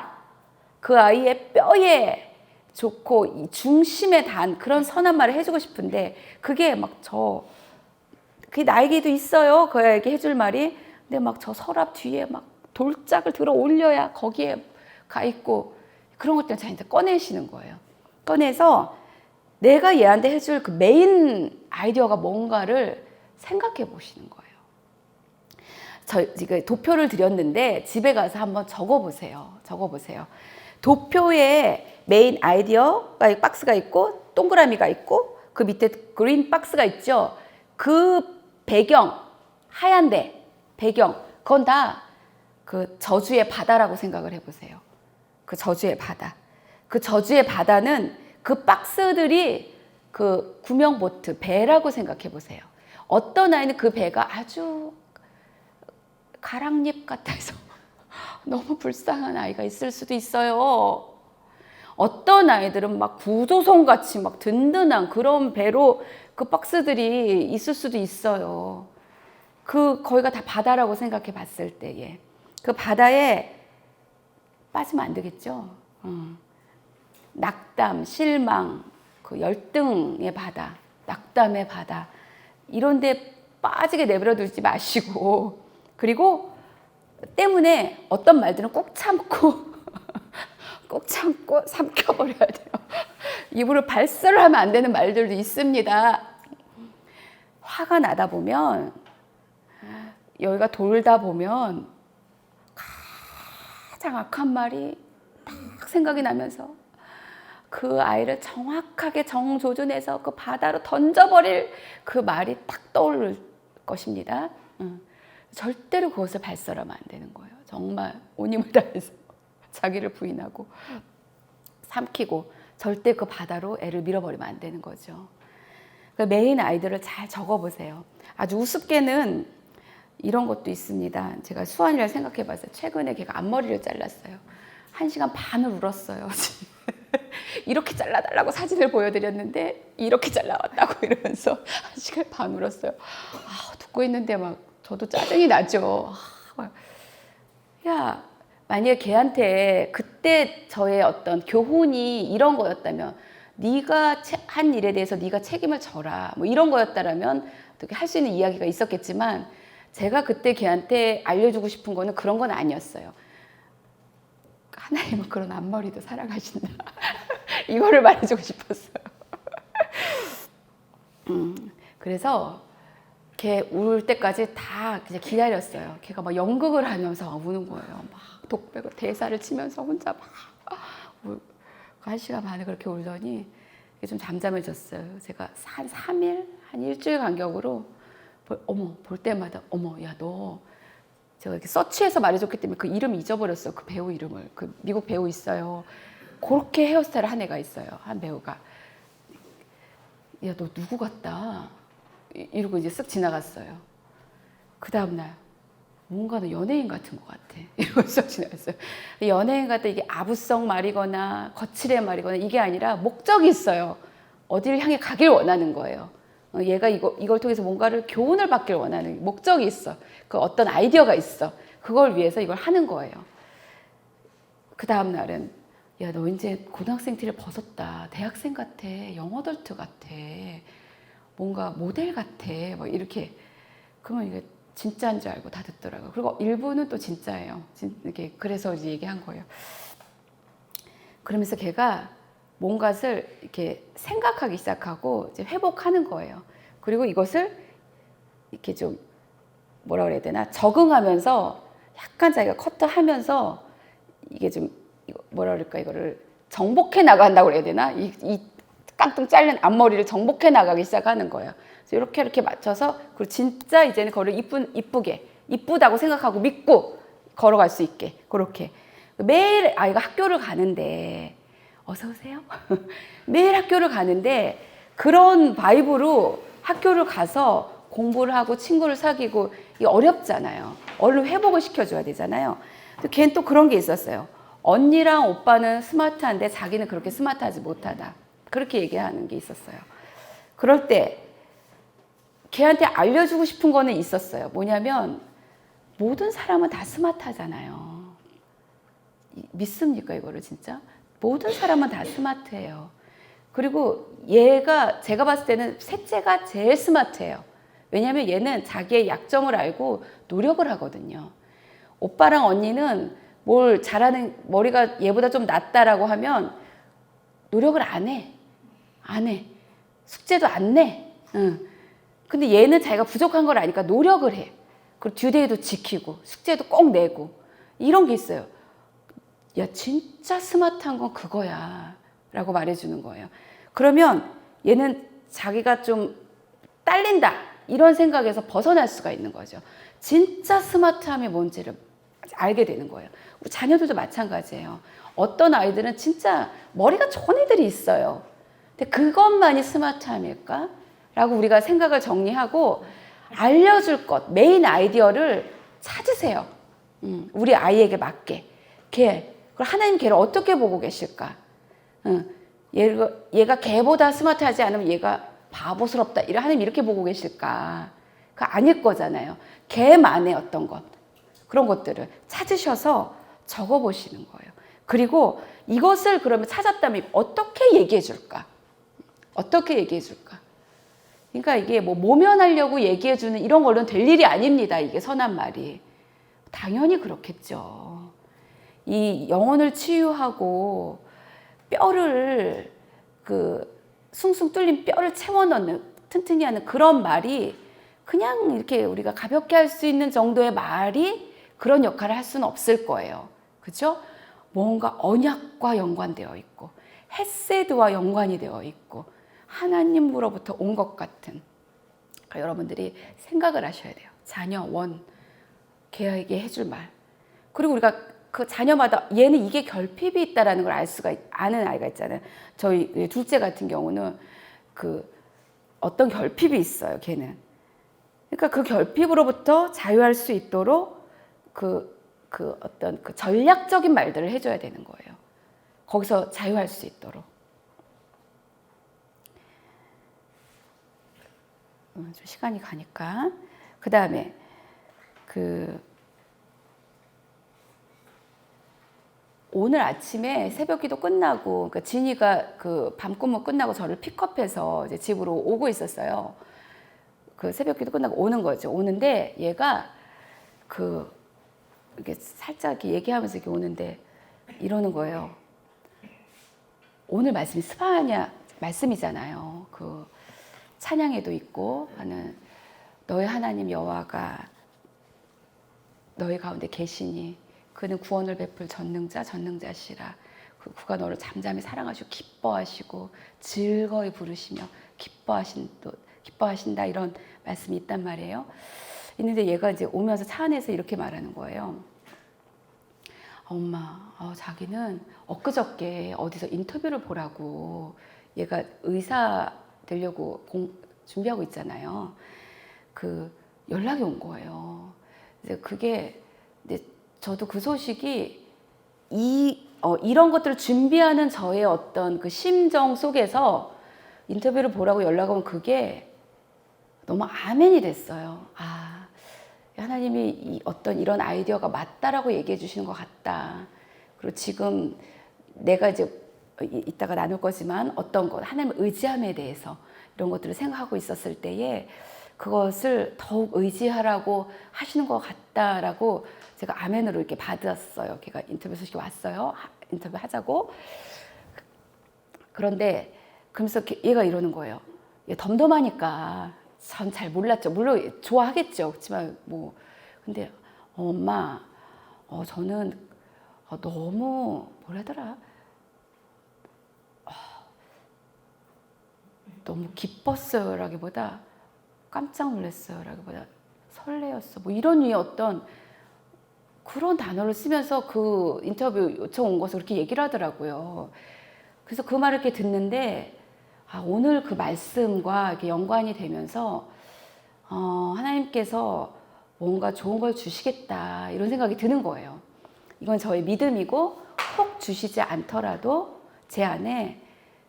그 아이의 뼈에 좋고 이 중심에 단 그런 선한 말을 해주고 싶은데 그게 막 그게 나에게도 있어요. 그 아이에게 해줄 말이. 근데 막 저 서랍 뒤에 막 돌짝을 들어 올려야 거기에 가 있고 그런 것들 자기한테 꺼내시는 거예요. 꺼내서 내가 얘한테 해줄 그 메인 아이디어가 뭔가를 생각해 보시는 거예요. 저 지금 도표를 드렸는데 집에 가서 한번 적어보세요. 적어보세요. 도표에 메인 아이디어가 박스가 있고 동그라미가 있고 그 밑에 그린 박스가 있죠. 그 배경 하얀데 배경 그건 다 그 저주의 바다라고 생각을 해보세요. 그 저주의 바다. 그 저주의 바다는 그 박스들이 그 구명보트 배라고 생각해 보세요. 어떤 아이는 그 배가 아주 가랑잎 같아서 너무 불쌍한 아이가 있을 수도 있어요. 어떤 아이들은 막 구조선 같이 막 든든한 그런 배로 그 박스들이 있을 수도 있어요. 그 거기가 다 바다라고 생각해 봤을 때에 그 바다에 빠지면 안 되겠죠. 낙담, 실망, 그 열등의 바다, 낙담의 바다 이런데 빠지게 내버려 두지 마시고 그리고 때문에 어떤 말들은 꼭 참고 꼭 참고 삼켜버려야 돼요. 입으로 발설을 하면 안 되는 말들도 있습니다. 화가 나다 보면 여기가 돌다 보면 가장 악한 말이 딱 생각이 나면서 그 아이를 정확하게 정조준해서 그 바다로 던져버릴 그 말이 딱 떠오를 것입니다. 절대로 그것을 발설하면 안 되는 거예요. 정말 온 힘을 다해서 자기를 부인하고 삼키고 절대 그 바다로 애를 밀어버리면 안 되는 거죠. 그러니까 메인 아이디어를 잘 적어보세요. 아주 우습게는 이런 것도 있습니다. 제가 수환이를 생각해 봤어요. 최근에 걔가 앞머리를 잘랐어요. 1시간 반을 울었어요. 이렇게 잘라달라고 사진을 보여드렸는데 이렇게 잘라왔다고 이러면서 1시간 반 울었어요. 듣고 있는데 막 저도 짜증이 나죠. 야, 만약에 걔한테 그때 저의 어떤 교훈이 이런 거였다면 네가 한 일에 대해서 네가 책임을 져라 뭐 이런 거였다라면 어떻게 할 수 있는 이야기가 있었겠지만 제가 그때 걔한테 알려주고 싶은 거는 그런 건 아니었어요. 하나님은 그런 앞머리도 사랑하신다. 이거를 말해주고 싶었어요. 그래서 걔 울 때까지 다 그냥 기다렸어요. 걔가 막 연극을 하면서 막 우는 거예요. 막 독백을 대사를 치면서 혼자 막 1시간 반을 그렇게 울더니 좀 잠잠해졌어요. 제가 한 3일, 한 일주일 간격으로 볼 때마다 야 너 제가 이렇게 서치해서 말해줬기 때문에 그 이름 잊어버렸어요. 그 배우 이름을. 그 미국 배우 있어요. 그렇게 헤어스타일 한 애가 있어요. 한 배우가. 야 너 누구 같다. 이러고 이제 쓱 지나갔어요. 그 다음날 뭔가 너 연예인 같은 것 같아. 이러고 쓱 지나갔어요. 연예인 같다 이게 아부성 말이거나 거칠의 말이거나 이게 아니라 목적이 있어요. 어디를 향해 가길 원하는 거예요. 얘가 이걸 통해서 뭔가를 교훈을 받길 원하는 목적이 있어. 그 어떤 아이디어가 있어. 그걸 위해서 이걸 하는 거예요. 그 다음 날은 야, 너 이제 고등학생 티를 벗었다. 대학생 같아. 영어덜트 같아. 뭔가 모델 같아. 뭐 이렇게. 그러면 이게 진짜인 줄 알고 다 듣더라고요. 그리고 일부는 또 진짜예요. 이렇게 그래서 이제 얘기한 거예요. 그러면서 걔가 뭔가를 이렇게 생각하기 시작하고 이제 회복하는 거예요. 그리고 이것을 이렇게 좀 뭐라 그래야 되나 적응하면서 약간 자기가 커트하면서 이게 좀 뭐라 그럴까 이거를 정복해 나간다고 그래야 되나 이 깡통 잘린 앞머리를 정복해 나가기 시작하는 거예요. 그래서 이렇게 맞춰서 그리고 진짜 이제는 그거를 이쁘다고 생각하고 믿고 걸어갈 수 있게 그렇게 매일 아이가 학교를 가는데 어서 오세요. 매일 학교를 가는데 그런 바이브로 학교를 가서 공부를 하고 친구를 사귀고 이게 어렵잖아요. 얼른 회복을 시켜줘야 되잖아요. 걔는 또 그런 게 있었어요. 언니랑 오빠는 스마트한데 자기는 그렇게 스마트하지 못하다. 그렇게 얘기하는 게 있었어요. 그럴 때 걔한테 알려주고 싶은 거는 있었어요. 뭐냐면 모든 사람은 다 스마트하잖아요. 믿습니까 이거를 진짜? 모든 사람은 다 스마트해요. 그리고 얘가 제가 봤을 때는 셋째가 제일 스마트해요. 왜냐하면 얘는 자기의 약점을 알고 노력을 하거든요. 오빠랑 언니는 뭘 잘하는 머리가 얘보다 좀 낫다라고 하면 노력을 안 해. 숙제도 안 내. 근데 얘는 자기가 부족한 걸 아니까 노력을 해. 그리고 듀데이도 지키고 숙제도 꼭 내고 이런 게 있어요. 야, 진짜 스마트한 건 그거야 라고 말해주는 거예요. 그러면 얘는 자기가 좀 딸린다 이런 생각에서 벗어날 수가 있는 거죠. 진짜 스마트함이 뭔지를 알게 되는 거예요. 우리 자녀들도 마찬가지예요. 어떤 아이들은 진짜 머리가 좋은 애들이 있어요. 근데 그것만이 스마트함일까? 라고 우리가 생각을 정리하고 알려줄 것, 메인 아이디어를 찾으세요. 우리 아이에게 맞게. 그럼 하나님 걔를 어떻게 보고 계실까? 얘가 걔보다 스마트하지 않으면 얘가 바보스럽다. 하나님 이렇게 보고 계실까? 그 아닐 거잖아요. 걔만의 어떤 것, 그런 것들을 찾으셔서 적어보시는 거예요. 그리고 이것을 그러면 찾았다면 어떻게 얘기해 줄까? 어떻게 얘기해 줄까? 그러니까 이게 뭐 모면하려고 얘기해 주는 이런 걸로는 될 일이 아닙니다. 이게 선한 말이. 당연히 그렇겠죠. 이 영혼을 치유하고 뼈를 숭숭 뚫린 뼈를 채워 넣는 튼튼히 하는 그런 말이 그냥 이렇게 우리가 가볍게 할 수 있는 정도의 말이 그런 역할을 할 수는 없을 거예요. 그렇죠? 뭔가 언약과 연관되어 있고 헤세드와 연관이 되어 있고 하나님으로부터 온 것 같은, 그러니까 여러분들이 생각을 하셔야 돼요. 자녀 걔에게 해줄 말. 그리고 우리가 그 자녀마다 얘는 이게 결핍이 있다라는 걸 아는 아이가 있잖아요. 저희 둘째 같은 경우는 어떤 결핍이 있어요. 걔는. 그러니까 그 결핍으로부터 자유할 수 있도록 어떤 전략적인 말들을 해줘야 되는 거예요. 거기서 자유할 수 있도록. 좀 시간이 가니까. 그 다음에 오늘 아침에 새벽기도 끝나고, 그러니까 진이가 밤꿈을 끝나고 저를 픽업해서 이제 집으로 오고 있었어요. 새벽기도 끝나고 오는 거죠. 오는데 얘가 이렇게 살짝 이렇게 얘기하면서 이렇게 오는데 이러는 거예요. 오늘 말씀이 스바냐 말씀이잖아요. 찬양에도 있고 하는 너의 하나님 여호와가 너희 가운데 계시니 그는 구원을 베풀 전능자시라. 그가 너를 잠잠히 사랑하시고 기뻐하시고 즐거이 부르시며 기뻐하신다 이런 말씀이 있단 말이에요. 있는데 얘가 이제 오면서 차 안에서 이렇게 말하는 거예요. 엄마, 자기는 엊그저께 어디서 인터뷰를 보라고 얘가 의사 되려고 준비하고 있잖아요. 연락이 온 거예요. 이제 그게 이제 저도 그 소식이 이런 것들을 준비하는 저의 어떤 그 심정 속에서 인터뷰를 보라고 연락 오면 그게 너무 아멘이 됐어요. 하나님이 어떤 이런 아이디어가 맞다라고 얘기해 주시는 것 같다. 그리고 지금 내가 이제 이따가 나눌 거지만 어떤 것, 하나님을 의지함에 대해서 이런 것들을 생각하고 있었을 때에 그것을 더욱 의지하라고 하시는 것 같다라고 제가 아멘으로 이렇게 받았어요. 걔가 인터뷰 소식이 왔어요. 인터뷰 하자고. 그런데 그러면서 얘가 이러는 거예요. 얘 덤덤하니까 전 잘 몰랐죠. 물론 좋아하겠죠. 그렇지만 근데 엄마, 저는 너무 뭐라더라. 너무 기뻤어요라기보다 깜짝 놀랐어요라기보다 설레었어. 이런 류의 어떤 그런 단어를 쓰면서 그 인터뷰 요청 온 것을 그렇게 얘기를 하더라고요. 그래서 그 말을 이렇게 듣는데 오늘 그 말씀과 이렇게 연관이 되면서 하나님께서 뭔가 좋은 걸 주시겠다 이런 생각이 드는 거예요. 이건 저의 믿음이고 혹 주시지 않더라도 제 안에.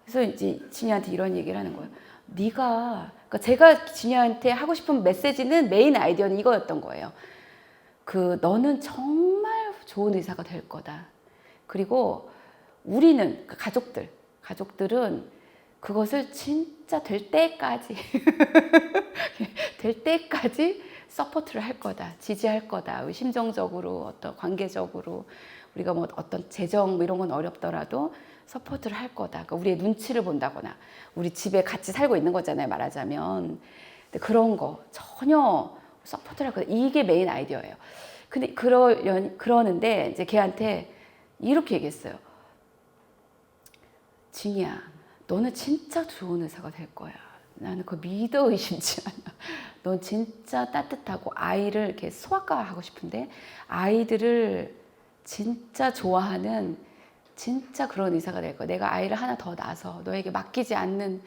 그래서 이제 진이한테 이런 얘기를 하는 거예요. 그러니까 제가 진이한테 하고 싶은 메시지는 메인 아이디어는 이거였던 거예요. 너는 정말 좋은 의사가 될 거다. 그리고 우리는 가족들은 그것을 진짜 될 때까지 될 때까지 서포트를 할 거다. 지지할 거다. 심정적으로 어떤 관계적으로 우리가 어떤 재정 이런 건 어렵더라도 서포트를 할 거다. 그러니까 우리의 눈치를 본다거나 우리 집에 같이 살고 있는 거잖아요, 말하자면. 근데 그런 거 전혀 서포트를 할 거다. 이게 메인 아이디어예요. 근데 그러는데 이제 걔한테 이렇게 얘기했어요. 진이야, 너는 진짜 좋은 의사가 될 거야. 나는 그거 믿어 의심치 않아. 넌 진짜 따뜻하고 아이를 이렇게 소아과하고 싶은데 아이들을 진짜 좋아하는 진짜 그런 의사가 될 거야. 내가 아이를 하나 더 낳아서 너에게 맡기지 않는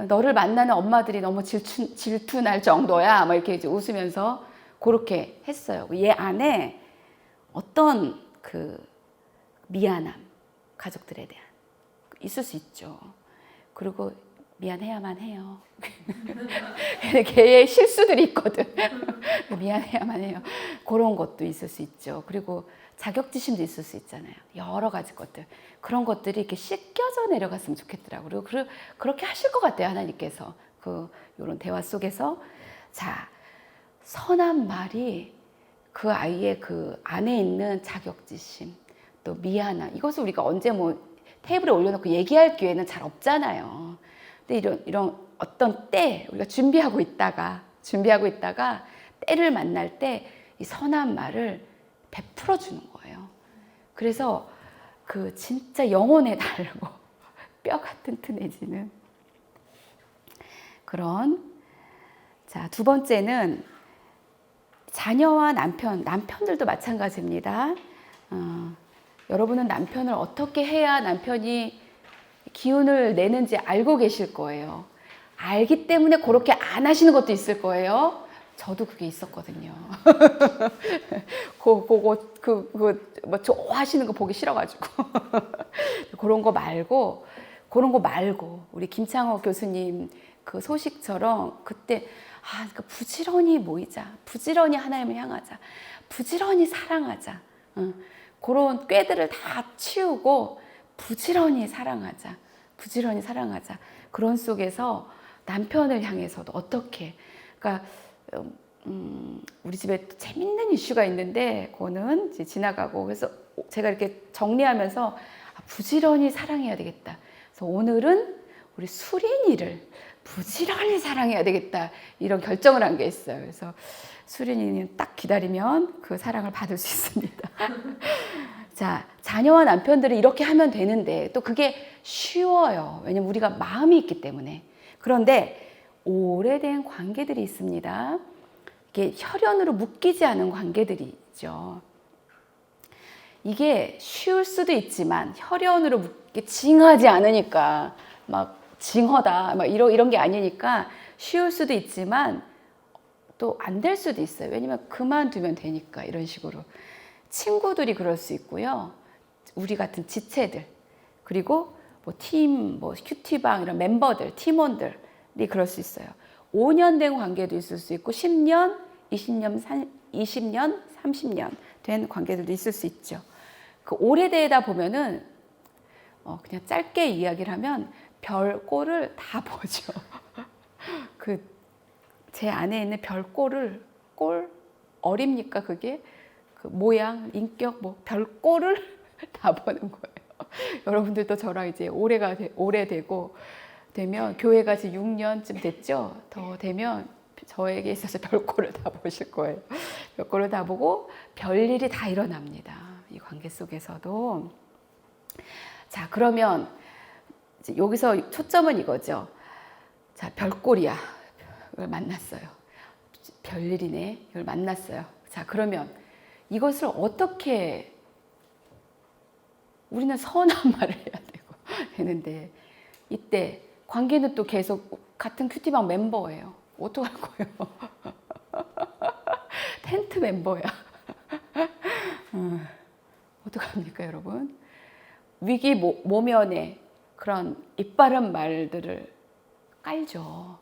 너를 만나는 엄마들이 너무 질투날 정도야. 막 이렇게 이제 웃으면서 그렇게 했어요. 얘 안에 어떤 그 미안함, 가족들에 대한 있을 수 있죠. 그리고 미안해야만 해요. 걔의 실수들이 있거든. 미안해야만 해요. 그런 것도 있을 수 있죠. 그리고 자격지심도 있을 수 있잖아요. 여러 가지 것들. 그런 것들이 이렇게 씻겨져 내려갔으면 좋겠더라고요. 그리고 그렇게 하실 것 같아요, 하나님께서. 이런 대화 속에서. 자, 선한 말이 그 아이의 그 안에 있는 자격지심, 또 미안함. 이것을 우리가 언제 뭐 테이블에 올려놓고 얘기할 기회는 잘 없잖아요. 근데 이런 어떤 때 우리가 준비하고 있다가 때를 만날 때 이 선한 말을 베풀어 주는 거예요. 그래서 그 진짜 영혼에 달고 뼈가 튼튼해지는 그런. 자, 두 번째는 자녀와 남편들도 마찬가지입니다. 여러분은 남편을 어떻게 해야 남편이 기운을 내는지 알고 계실 거예요. 알기 때문에 그렇게 안 하시는 것도 있을 거예요. 저도 그게 있었거든요. 뭐 좋아하시는 거 보기 싫어가지고. 그런 거 말고 우리 김창호 교수님 그 소식처럼 그때 그러니까 부지런히 모이자, 부지런히 하나님을 향하자, 부지런히 사랑하자. 그런 꾀들을 다 치우고 부지런히 사랑하자. 그런 속에서 남편을 향해서도 어떻게, 그러니까 우리 집에 또 재밌는 이슈가 있는데 그거는 이제 지나가고, 그래서 제가 이렇게 정리하면서 부지런히 사랑해야 되겠다. 그래서 오늘은 우리 수린이를 부지런히 사랑해야 되겠다, 이런 결정을 한 게 있어요. 그래서 수린이는 딱 기다리면 그 사랑을 받을 수 있습니다. 자, 자녀와 남편들은 이렇게 하면 되는데 또 그게 쉬워요. 왜냐면 우리가 마음이 있기 때문에. 그런데 오래된 관계들이 있습니다. 이게 혈연으로 묶이지 않은 관계들이 있죠. 이게 쉬울 수도 있지만 혈연으로 징하지 않으니까 막 징하다 막 이런 게 아니니까 쉬울 수도 있지만 또 안 될 수도 있어요. 왜냐면 그만두면 되니까. 이런 식으로 친구들이 그럴 수 있고요. 우리 같은 지체들, 그리고 뭐 큐티방 이런 멤버들, 팀원들이 그럴 수 있어요. 5년 된 관계도 있을 수 있고 10년, 20년, 30년 된 관계들도 있을 수 있죠. 그 오래되다 보면은 그냥 짧게 이야기를 하면 별꼴을 다 보죠. 제 안에 있는 별꼴을, 어립니까 그게? 그 모양, 인격, 별꼴을 다 보는 거예요. 여러분들도 저랑 이제 오래되고 되면, 교회가 지금 6년쯤 됐죠? 더 되면 저에게 있어서 별꼴을 다 보실 거예요. 별꼴을 다 보고 별일이 다 일어납니다. 이 관계 속에서도. 자, 그러면 이제 여기서 초점은 이거죠. 자, 별꼴이야. 이걸 만났어요. 별일이네. 이걸 만났어요. 자, 그러면 이것을 어떻게, 우리는 선한 말을 해야 되는데 이때 관계는 또 계속 같은 큐티방 멤버예요. 어떡할 거예요? 텐트 멤버야. 어떡합니까, 여러분? 위기 모면에 그런 입바른 말들을 깔죠.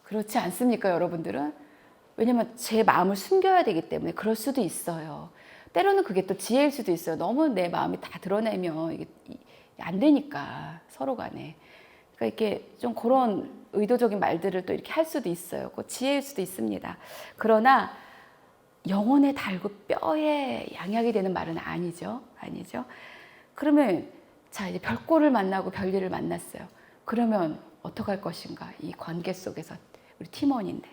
그렇지 않습니까, 여러분들은? 왜냐면 제 마음을 숨겨야 되기 때문에 그럴 수도 있어요. 때로는 그게 또 지혜일 수도 있어요. 너무 내 마음이 다 드러내면 이게 안 되니까, 서로 간에. 그러니까 이렇게 좀 그런 의도적인 말들을 또 이렇게 할 수도 있어요. 그 지혜일 수도 있습니다. 그러나 영혼에 달고 뼈에 양약이 되는 말은 아니죠. 그러면 자, 이제 별꼴을 만나고 별일을 만났어요. 그러면 어떡할 것인가? 이 관계 속에서 우리 팀원인데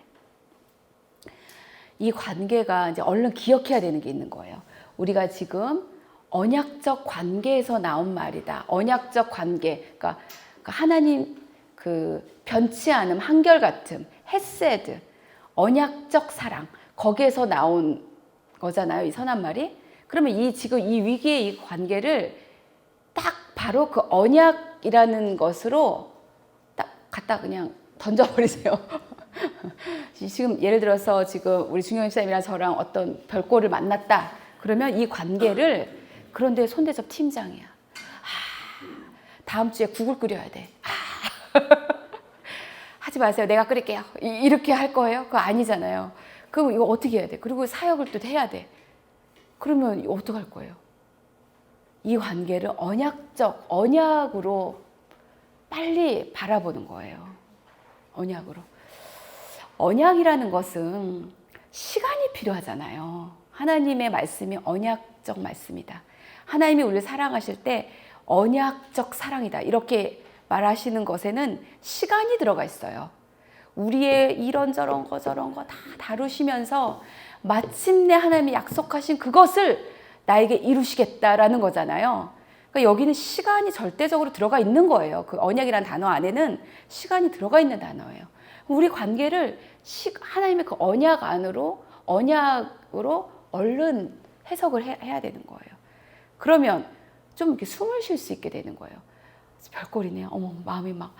이 관계가 이제 얼른 기억해야 되는 게 있는 거예요. 우리가 지금 언약적 관계에서 나온 말이다. 언약적 관계, 그러니까 하나님 그 변치 않음, 한결같음, 헤세드, 언약적 사랑 거기에서 나온 거잖아요. 이 선한 말이. 그러면 이 지금 이 위기의 이 관계를 딱 바로 그 언약이라는 것으로 딱 갖다 그냥 던져버리세요. 지금 예를 들어서 지금 우리 중영 집사님이랑 저랑 어떤 별꼴을 만났다. 그러면 이 관계를 그런데 손대접 팀장이야. 다음 주에 국을 끓여야 돼. 하지 마세요. 내가 끓일게요. 이렇게 할 거예요? 그거 아니잖아요. 그럼 이거 어떻게 해야 돼? 그리고 사역을 또 해야 돼. 그러면 어떡할 거예요? 이 관계를 언약으로 빨리 바라보는 거예요. 언약으로. 언약이라는 것은 시간이 필요하잖아요. 하나님의 말씀이 언약적 말씀이다. 하나님이 우리를 사랑하실 때 언약적 사랑이다. 이렇게 말하시는 것에는 시간이 들어가 있어요. 우리의 이런저런 거 저런 거 다 다루시면서 마침내 하나님이 약속하신 그것을 나에게 이루시겠다라는 거잖아요. 그러니까 여기는 시간이 절대적으로 들어가 있는 거예요. 그 언약이라는 단어 안에는 시간이 들어가 있는 단어예요. 우리 관계를 하나님의 그 언약으로 얼른 해석을 해야 되는 거예요. 그러면 좀 이렇게 숨을 쉴 수 있게 되는 거예요. 별꼴이네요. 어머, 마음이 막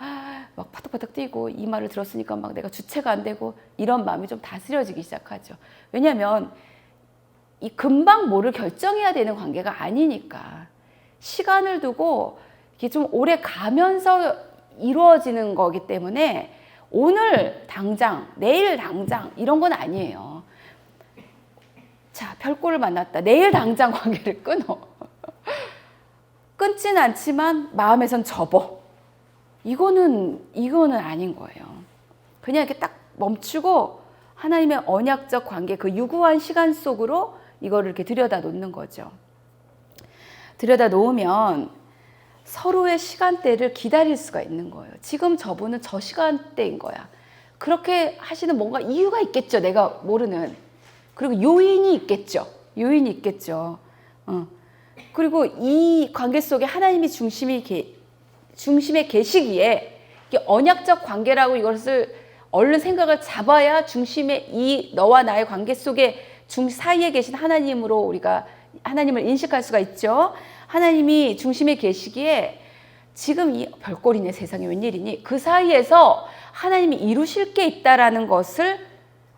파닥파닥 뛰고 이 말을 들었으니까 막 내가 주체가 안 되고 이런 마음이 좀 다스려지기 시작하죠. 왜냐하면 이 금방 뭐를 결정해야 되는 관계가 아니니까 시간을 두고 이게 좀 오래 가면서 이루어지는 거기 때문에 오늘 당장, 내일 당장 이런 건 아니에요. 자, 별꼴을 만났다. 내일 당장 관계를 끊어. 끊지는 않지만 마음에선 접어. 이거는 아닌 거예요. 그냥 이렇게 딱 멈추고 하나님의 언약적 관계, 그 유구한 시간 속으로 이거를 이렇게 들여다 놓는 거죠. 들여다 놓으면 서로의 시간대를 기다릴 수가 있는 거예요. 지금 저분은 저 시간대인 거야. 그렇게 하시는 뭔가 이유가 있겠죠. 내가 모르는. 그리고 요인이 있겠죠. 그리고 이 관계 속에 하나님이 중심에 계시기에 언약적 관계라고 이것을 얼른 생각을 잡아야 중심에 이 너와 나의 관계 속에 사이에 계신 하나님으로 우리가 하나님을 인식할 수가 있죠. 하나님이 중심에 계시기에 지금 이 별꼴이네 세상에 웬일이니 그 사이에서 하나님이 이루실 게 있다라는 것을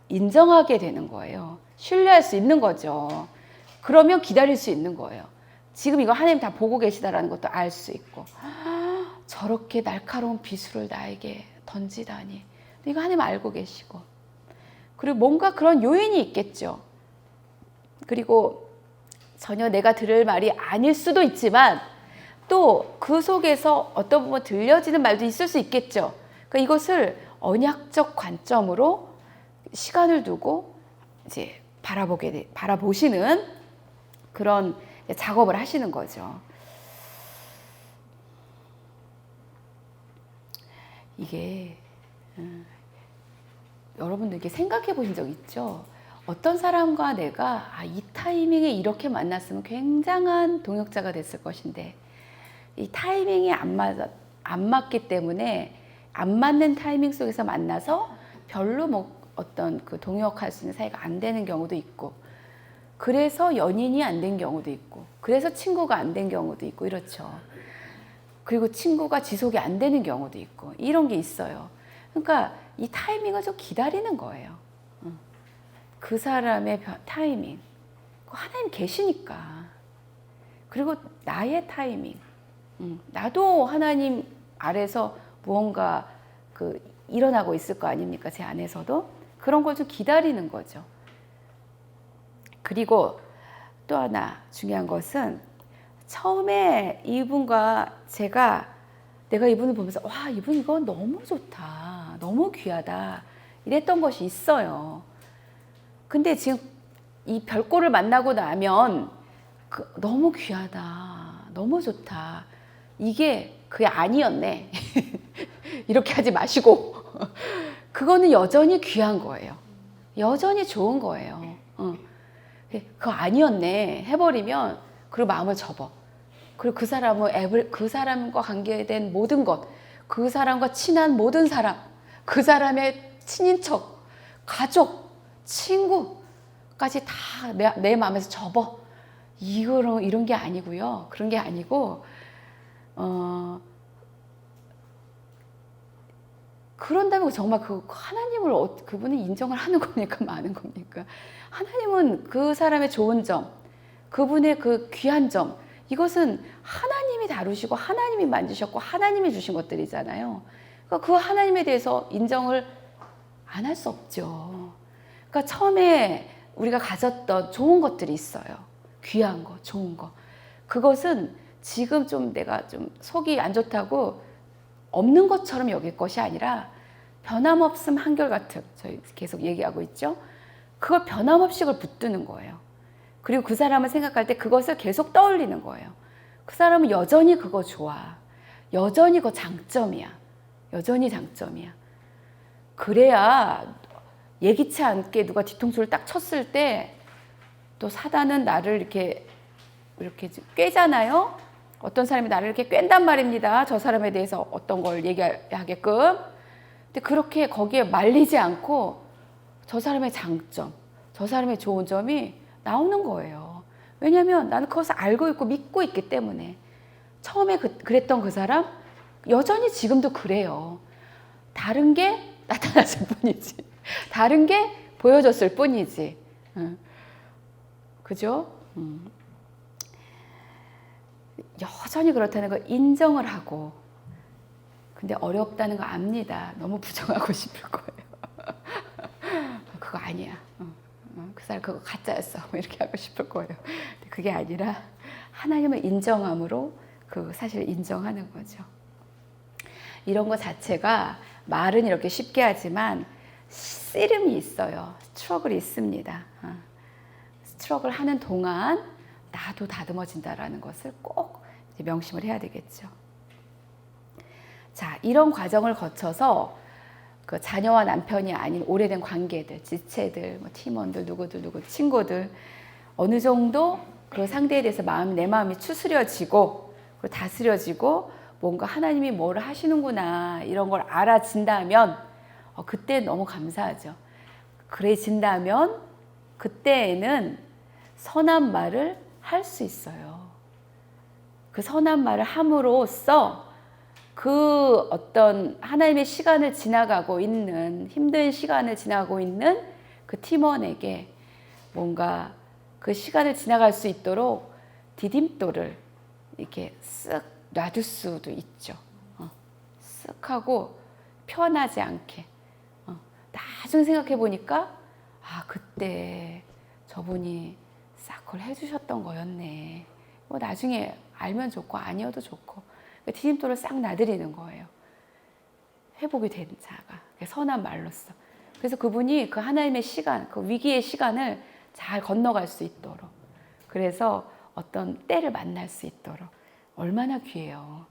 인정하게 되는 거예요. 신뢰할 수 있는 거죠. 그러면 기다릴 수 있는 거예요. 지금 이거 하나님 다 보고 계시다라는 것도 알 수 있고 저렇게 날카로운 비수를 나에게 던지다니 이거 하나님 알고 계시고 그리고 뭔가 그런 요인이 있겠죠. 그리고 전혀 내가 들을 말이 아닐 수도 있지만 또 그 속에서 어떤 부분 들려지는 말도 있을 수 있겠죠. 그러니까 이것을 언약적 관점으로 시간을 두고 이제 바라보시는 그런 작업을 하시는 거죠. 이게 여러분들 이렇게 생각해 보신 적 있죠? 어떤 사람과 내가 이 타이밍에 이렇게 만났으면 굉장한 동역자가 됐을 것인데 이 타이밍이 안 맞기 때문에 안 맞는 타이밍 속에서 만나서 별로 뭐 어떤 그 동역할 수 있는 사이가 안 되는 경우도 있고 그래서 연인이 안 된 경우도 있고 그래서 친구가 안 된 경우도 있고 이렇죠. 그리고 친구가 지속이 안 되는 경우도 있고 이런 게 있어요. 그러니까 이 타이밍을 좀 기다리는 거예요. 그 사람의 타이밍. 하나님 계시니까. 그리고 나의 타이밍. 나도 하나님 아래서 무언가 일어나고 있을 거 아닙니까? 제 안에서도. 그런 걸 좀 기다리는 거죠. 그리고 또 하나 중요한 것은 처음에 이분과 내가 이분을 보면서 와, 이분 이거 너무 좋다. 너무 귀하다. 이랬던 것이 있어요. 근데 지금 이 별꼴을 만나고 나면 너무 귀하다. 너무 좋다. 이게 그게 아니었네. 이렇게 하지 마시고 그거는 여전히 귀한 거예요. 여전히 좋은 거예요. 그거 아니었네 해버리면 그리고 마음을 접어. 그리고 그 사람과 관계된 모든 것, 그 사람과 친한 모든 사람, 그 사람의 친인척, 가족, 친구까지 다 내 마음에서 접어. 이런 게 아니고요. 그런 게 아니고 그런다면 정말 그 하나님을 그분이 인정을 하는 겁니까? 마는 겁니까? 하나님은 그 사람의 좋은 점, 그분의 그 귀한 점, 이것은 하나님이 다루시고 하나님이 만드셨고 하나님이 주신 것들이잖아요. 그러니까 그 하나님에 대해서 인정을 안 할 수 없죠. 그러니까 처음에 우리가 가졌던 좋은 것들이 있어요. 귀한 거, 좋은 거. 그것은 지금 좀 내가 좀 속이 안 좋다고 없는 것처럼 여길 것이 아니라 변함없음 한결같음, 저희 계속 얘기하고 있죠. 그걸 변함없이 그걸 붙드는 거예요. 그리고 그 사람을 생각할 때 그것을 계속 떠올리는 거예요. 그 사람은 여전히 그거 좋아. 여전히 그거 장점이야. 여전히 장점이야. 그래야 예기치 않게 누가 뒤통수를 딱 쳤을 때 또 사단은 나를 이렇게 꿰잖아요. 어떤 사람이 나를 이렇게 꿰단 말입니다. 저 사람에 대해서 어떤 걸 얘기하게끔. 근데 그렇게 거기에 말리지 않고 저 사람의 장점, 저 사람의 좋은 점이 나오는 거예요. 왜냐하면 나는 그것을 알고 있고 믿고 있기 때문에. 처음에 그랬던 그 사람 여전히 지금도 그래요. 다른 게 나타났을 뿐이지. 다른 게 보여졌을 뿐이지. 그죠? 여전히 그렇다는 걸 인정을 하고. 근데 어렵다는 거 압니다. 너무 부정하고 싶을 거예요. 그거 아니야. 그 사람 그거 가짜였어. 이렇게 하고 싶을 거예요. 근데 그게 아니라 하나님을 인정함으로 그 사실을 인정하는 거죠. 이런 거 자체가 말은 이렇게 쉽게 하지만 씨름이 있어요. 스트러글이 있습니다. 스트러글 하는 동안 나도 다듬어진다라는 것을 꼭 명심을 해야 되겠죠. 자, 이런 과정을 거쳐서 그 자녀와 남편이 아닌 오래된 관계들, 지체들, 뭐 팀원들, 누구 친구들 어느 정도 그 상대에 대해서 내 마음이 추스려지고 그리고 다스려지고 뭔가 하나님이 뭐를 하시는구나 이런 걸 알아진다면 그때 너무 감사하죠. 그래진다면 그때에는 선한 말을 할 수 있어요. 그 선한 말을 함으로써 그 어떤 하나님의 시간을 지나가고 있는 힘든 시간을 지나고 있는 그 팀원에게 뭔가 그 시간을 지나갈 수 있도록 디딤돌을 이렇게 쓱 놔둘 수도 있죠. 쓱 하고 편하지 않게. 나중에 생각해 보니까 그때 저분이 싹 그걸 해주셨던 거였네. 뭐 나중에 알면 좋고 아니어도 좋고 디딤돌을 싹 놔드리는 거예요. 회복이 된 자가 선한 말로써. 그래서 그분이 그 하나님의 시간, 그 위기의 시간을 잘 건너갈 수 있도록. 그래서 어떤 때를 만날 수 있도록. 얼마나 귀해요.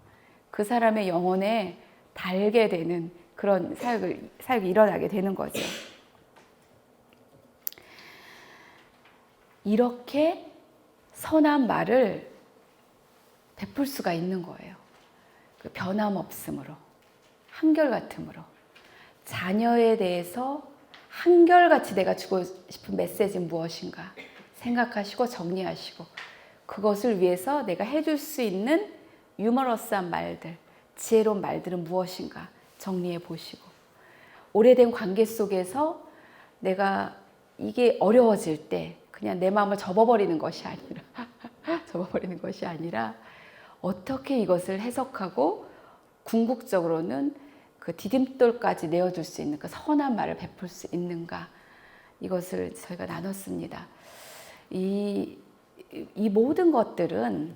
그 사람의 영혼에 달게 되는 그런 사역이 일어나게 되는 거죠. 이렇게 선한 말을 베풀 수가 있는 거예요. 그 변함없음으로, 한결같음으로. 자녀에 대해서 한결같이 내가 주고 싶은 메시지는 무엇인가 생각하시고 정리하시고 그것을 위해서 내가 해줄 수 있는 유머러스한 말들, 지혜로운 말들은 무엇인가 정리해 보시고 오래된 관계 속에서 내가 이게 어려워질 때 그냥 내 마음을 접어버리는 것이 아니라 어떻게 이것을 해석하고 궁극적으로는 그 디딤돌까지 내어줄 수 있는 그 선한 말을 베풀 수 있는가 이것을 저희가 나눴습니다. 이 모든 것들은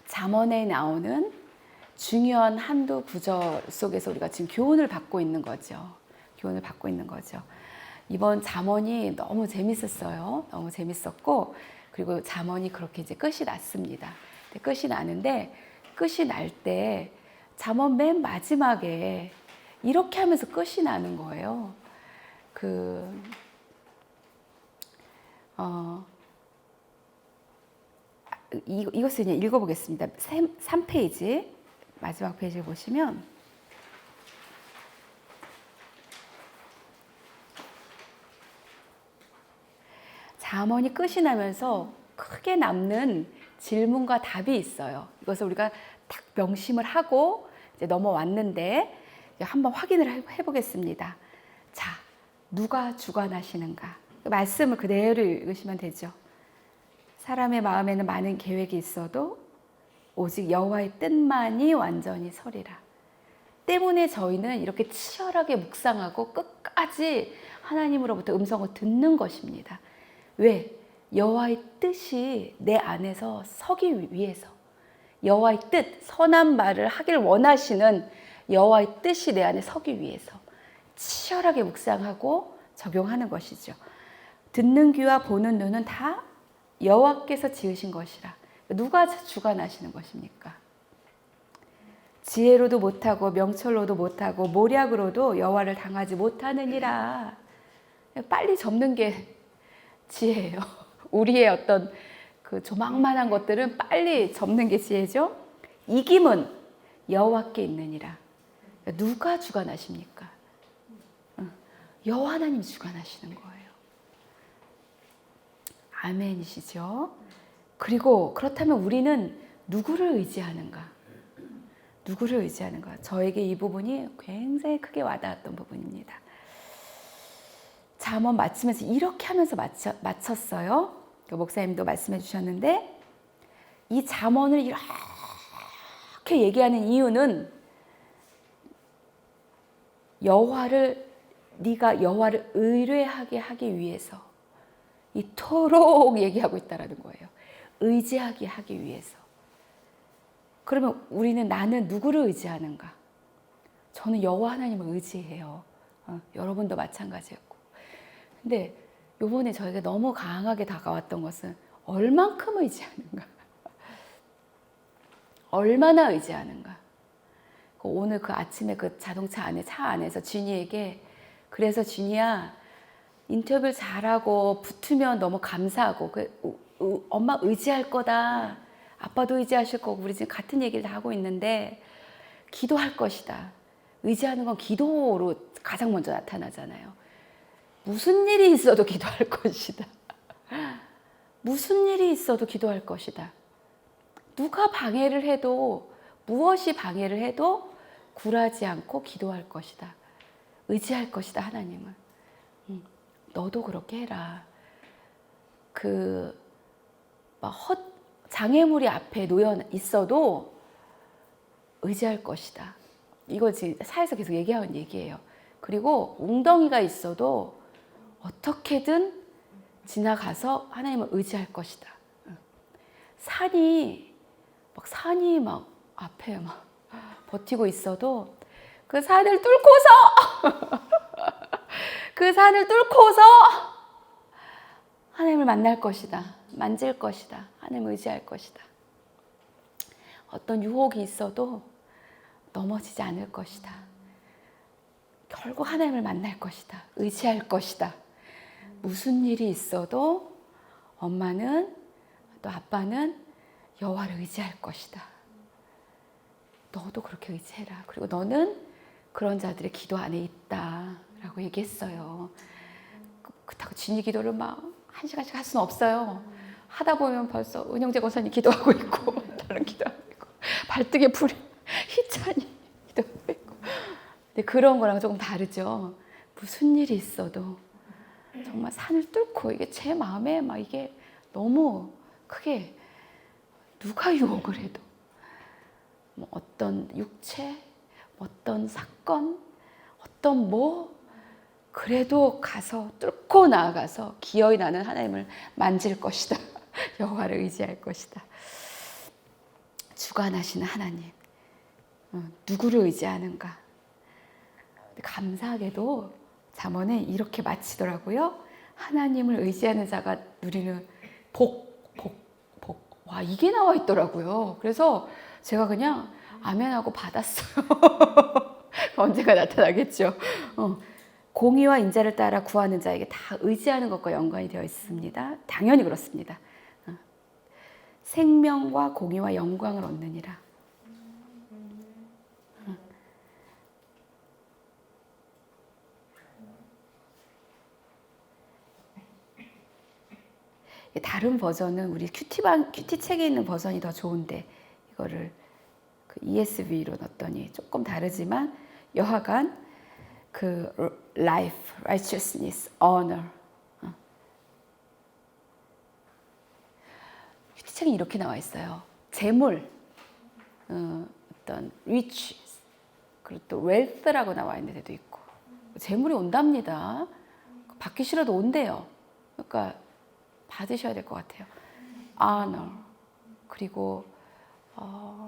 잠언에 나오는 중요한 한두 구절 속에서 우리가 지금 교훈을 받고 있는 거죠. 이번 잠언이 너무 재밌었어요. 너무 재밌었고 그리고 잠언이 그렇게 이제 끝이 났습니다. 끝이 나는데 끝이 날 때 잠언 맨 마지막에 이렇게 하면서 끝이 나는 거예요. 이것을 그냥 읽어보겠습니다. 3페이지 마지막 페이지를 보시면 잠언이 끝이 나면서 크게 남는 질문과 답이 있어요. 이것을 우리가 딱 명심을 하고 이제 넘어왔는데 이제 한번 확인을 해보겠습니다. 자, 누가 주관하시는가? 말씀을 그대로 읽으시면 되죠. 사람의 마음에는 많은 계획이 있어도 오직 여호와의 뜻만이 완전히 서리라. 때문에 저희는 이렇게 치열하게 묵상하고 끝까지 하나님으로부터 음성을 듣는 것입니다. 왜? 여호와의 뜻이 내 안에서 서기 위해서, 여호와의 뜻, 선한 말을 하길 원하시는 여호와의 뜻이 내 안에 서기 위해서 치열하게 묵상하고 적용하는 것이죠. 듣는 귀와 보는 눈은 다 여호와께서 지으신 것이라. 누가 주관하시는 것입니까? 지혜로도 못하고 명철로도 못하고 모략으로도 여호와를 당하지 못하느니라. 빨리 접는 게 지혜예요. 우리의 어떤 그 조망만한 것들은 빨리 접는 게 지혜죠. 이김은 여호와께 있느니라. 누가 주관하십니까? 여호와 하나님 주관하시는 거예요. 아멘이시죠? 그리고 그렇다면 우리는 누구를 의지하는가? 누구를 의지하는가? 저에게 이 부분이 굉장히 크게 와닿았던 부분입니다. 잠언 마치면서 이렇게 하면서 마쳤어요. 목사님도 말씀해 주셨는데 이 잠언을 이렇게 얘기하는 이유는 네가 여호와를 의뢰하게 하기 위해서 이토록 얘기하고 있다라는 거예요. 의지하게 하기 위해서. 그러면 나는 누구를 의지하는가? 저는 여호와 하나님을 의지해요. 여러분도 마찬가지였고. 근데 요번에 저에게 너무 강하게 다가왔던 것은 얼만큼 의지하는가? 얼마나 의지하는가? 오늘 그 아침에 그 자동차 안에 차 안에서 진이에게 그래서 진이야 인터뷰 잘하고 붙으면 너무 감사하고 엄마 의지할 거다. 아빠도 의지하실 거고 우리 지금 같은 얘기를 다 하고 있는데 기도할 것이다. 의지하는 건 기도로 가장 먼저 나타나잖아요. 무슨 일이 있어도 기도할 것이다. 무슨 일이 있어도 기도할 것이다. 누가 방해를 해도 무엇이 방해를 해도 굴하지 않고 기도할 것이다. 의지할 것이다 하나님을. 너도 그렇게 해라. 장애물이 앞에 놓여 있어도 의지할 것이다. 이거 지금 사에서 계속 얘기하는 얘기예요. 그리고 웅덩이가 있어도 어떻게든 지나가서 하나님을 의지할 것이다. 산이 막 앞에 막 버티고 있어도 그 산을 뚫고서 그 산을 뚫고서 하나님을 만날 것이다. 만질 것이다. 하나님을 의지할 것이다. 어떤 유혹이 있어도 넘어지지 않을 것이다. 결국 하나님을 만날 것이다. 의지할 것이다. 무슨 일이 있어도 엄마는 또 아빠는 여호와를 의지할 것이다. 너도 그렇게 의지해라. 그리고 너는 그런 자들의 기도 안에 있다라고 얘기했어요. 그렇다고 진이 기도를 막 1시간씩 할 수는 없어요. 하다 보면 벌써 은영재 권사님 기도하고 있고 다른 기도하고 있고 발등에 불이 희찬이 기도하고 있고. 근데 그런 거랑 조금 다르죠. 무슨 일이 있어도 정말 산을 뚫고 이게 제 마음에 막 이게 너무 크게 누가 유혹을 해도 뭐 어떤 육체, 어떤 사건, 어떤 그래도 가서 뚫고 나아가서 기어이 나는 하나님을 만질 것이다. 여호와를 의지할 것이다. 주관하시는 하나님. 누구를 의지하는가? 감사하게도 잠언에 이렇게 마치더라고요. 하나님을 의지하는 자가 누리는 복. 와, 이게 나와 있더라고요. 그래서 제가 그냥 아멘하고 받았어요. 언제가 나타나겠죠. 공의와 인자를 따라 구하는 자에게 다 의지하는 것과 연관이 되어 있습니다. 당연히 그렇습니다. 생명과 공의와 영광을 얻느니라. 다른 버전은 우리 큐티 책에 있는 버전이 더 좋은데 이거를 그 ESV로 넣었더니 조금 다르지만 여하간 그 life, righteousness, honor. 큐티 책에 이렇게 나와 있어요. 재물, 어떤 riches, 그리고 또 wealth라고 나와 있는 데도 있고 재물이 온답니다. 받기 싫어도 온대요. 그러니까 받으셔야 될 것 같아요. honor 그리고 honor,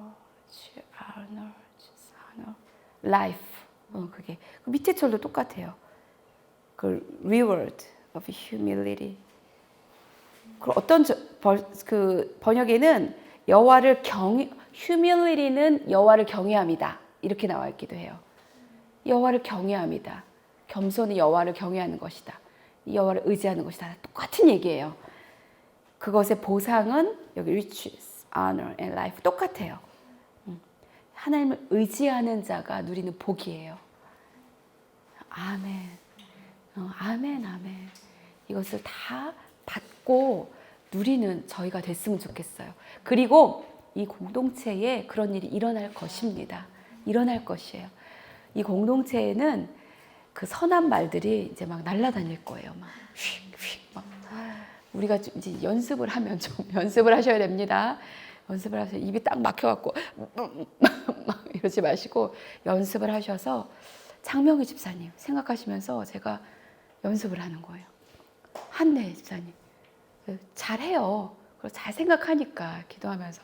life 그게 그 밑에 절도 똑같아요. 그 reward of humility. 그 어떤 그 번역에는 humility는 여호와를 경외함이다 이렇게 나와 있기도 해요. 여호와를 경외함이다. 겸손이 여호와를 경외하는 것이다. 여호와를 의지하는 것이다. 똑같은 얘기예요. 그것의 보상은 여기 riches, honor, and life 똑같아요. 하나님을 의지하는 자가 누리는 복이에요. 아멘. 아멘, 아멘. 이것을 다 받고 누리는 저희가 됐으면 좋겠어요. 그리고 이 공동체에 그런 일이 일어날 것입니다. 일어날 것이에요. 이 공동체에는 그 선한 말들이 이제 막 날아다닐 거예요. 막 막. 우리가 이제 연습을 하면 좀 연습을 하셔야 됩니다. 연습을 하셔서 입이 딱 막혀갖고 막 이러지 마시고 연습을 하셔서 장명희 집사님 생각하시면서 제가 연습을 하는 거예요. 한내 집사님 잘해요. 그리고 잘 생각하니까 기도하면서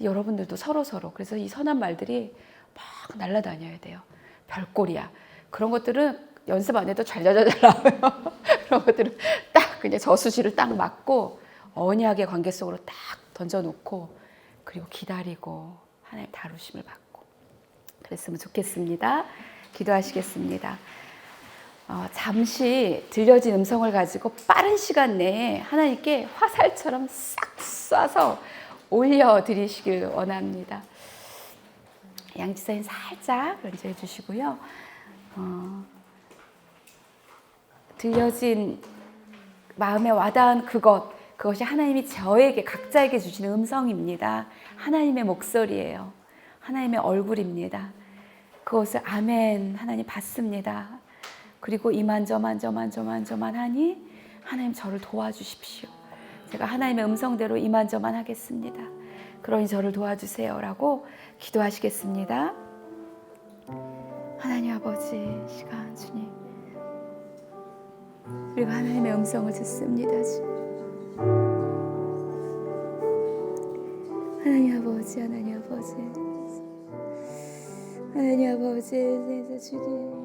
여러분들도 서로 그래서 이 선한 말들이 막 날아다녀야 돼요. 별꼴이야. 그런 것들은 연습 안 해도 잘잘잘 나와요. 그런 것들은 딱 그냥 저수지를 딱 맞고 언약의 관계 속으로 딱 던져놓고 그리고 기다리고 하나님 다루심을 받고 그랬으면 좋겠습니다. 기도하시겠습니다. 잠시 들려진 음성을 가지고 빠른 시간 내에 하나님께 화살처럼 싹 쏴서 올려드리시길 원합니다. 양지사님 살짝 런지해 주시고요. 들려진 마음에 와닿은 그것이 하나님이 저에게 각자에게 주시는 음성입니다. 하나님의 목소리예요. 하나님의 얼굴입니다. 그것을 아멘 하나님 받습니다. 그리고 이만저만 하니 하나님 저를 도와주십시오. 제가 하나님의 음성대로 이만저만 하겠습니다. 그러니 저를 도와주세요라고 기도하시겠습니다. 하나님 아버지 시간 주님 우리가 하나님의 음성을 듣습니다. 하나님 아버지 하나님 아버지 주님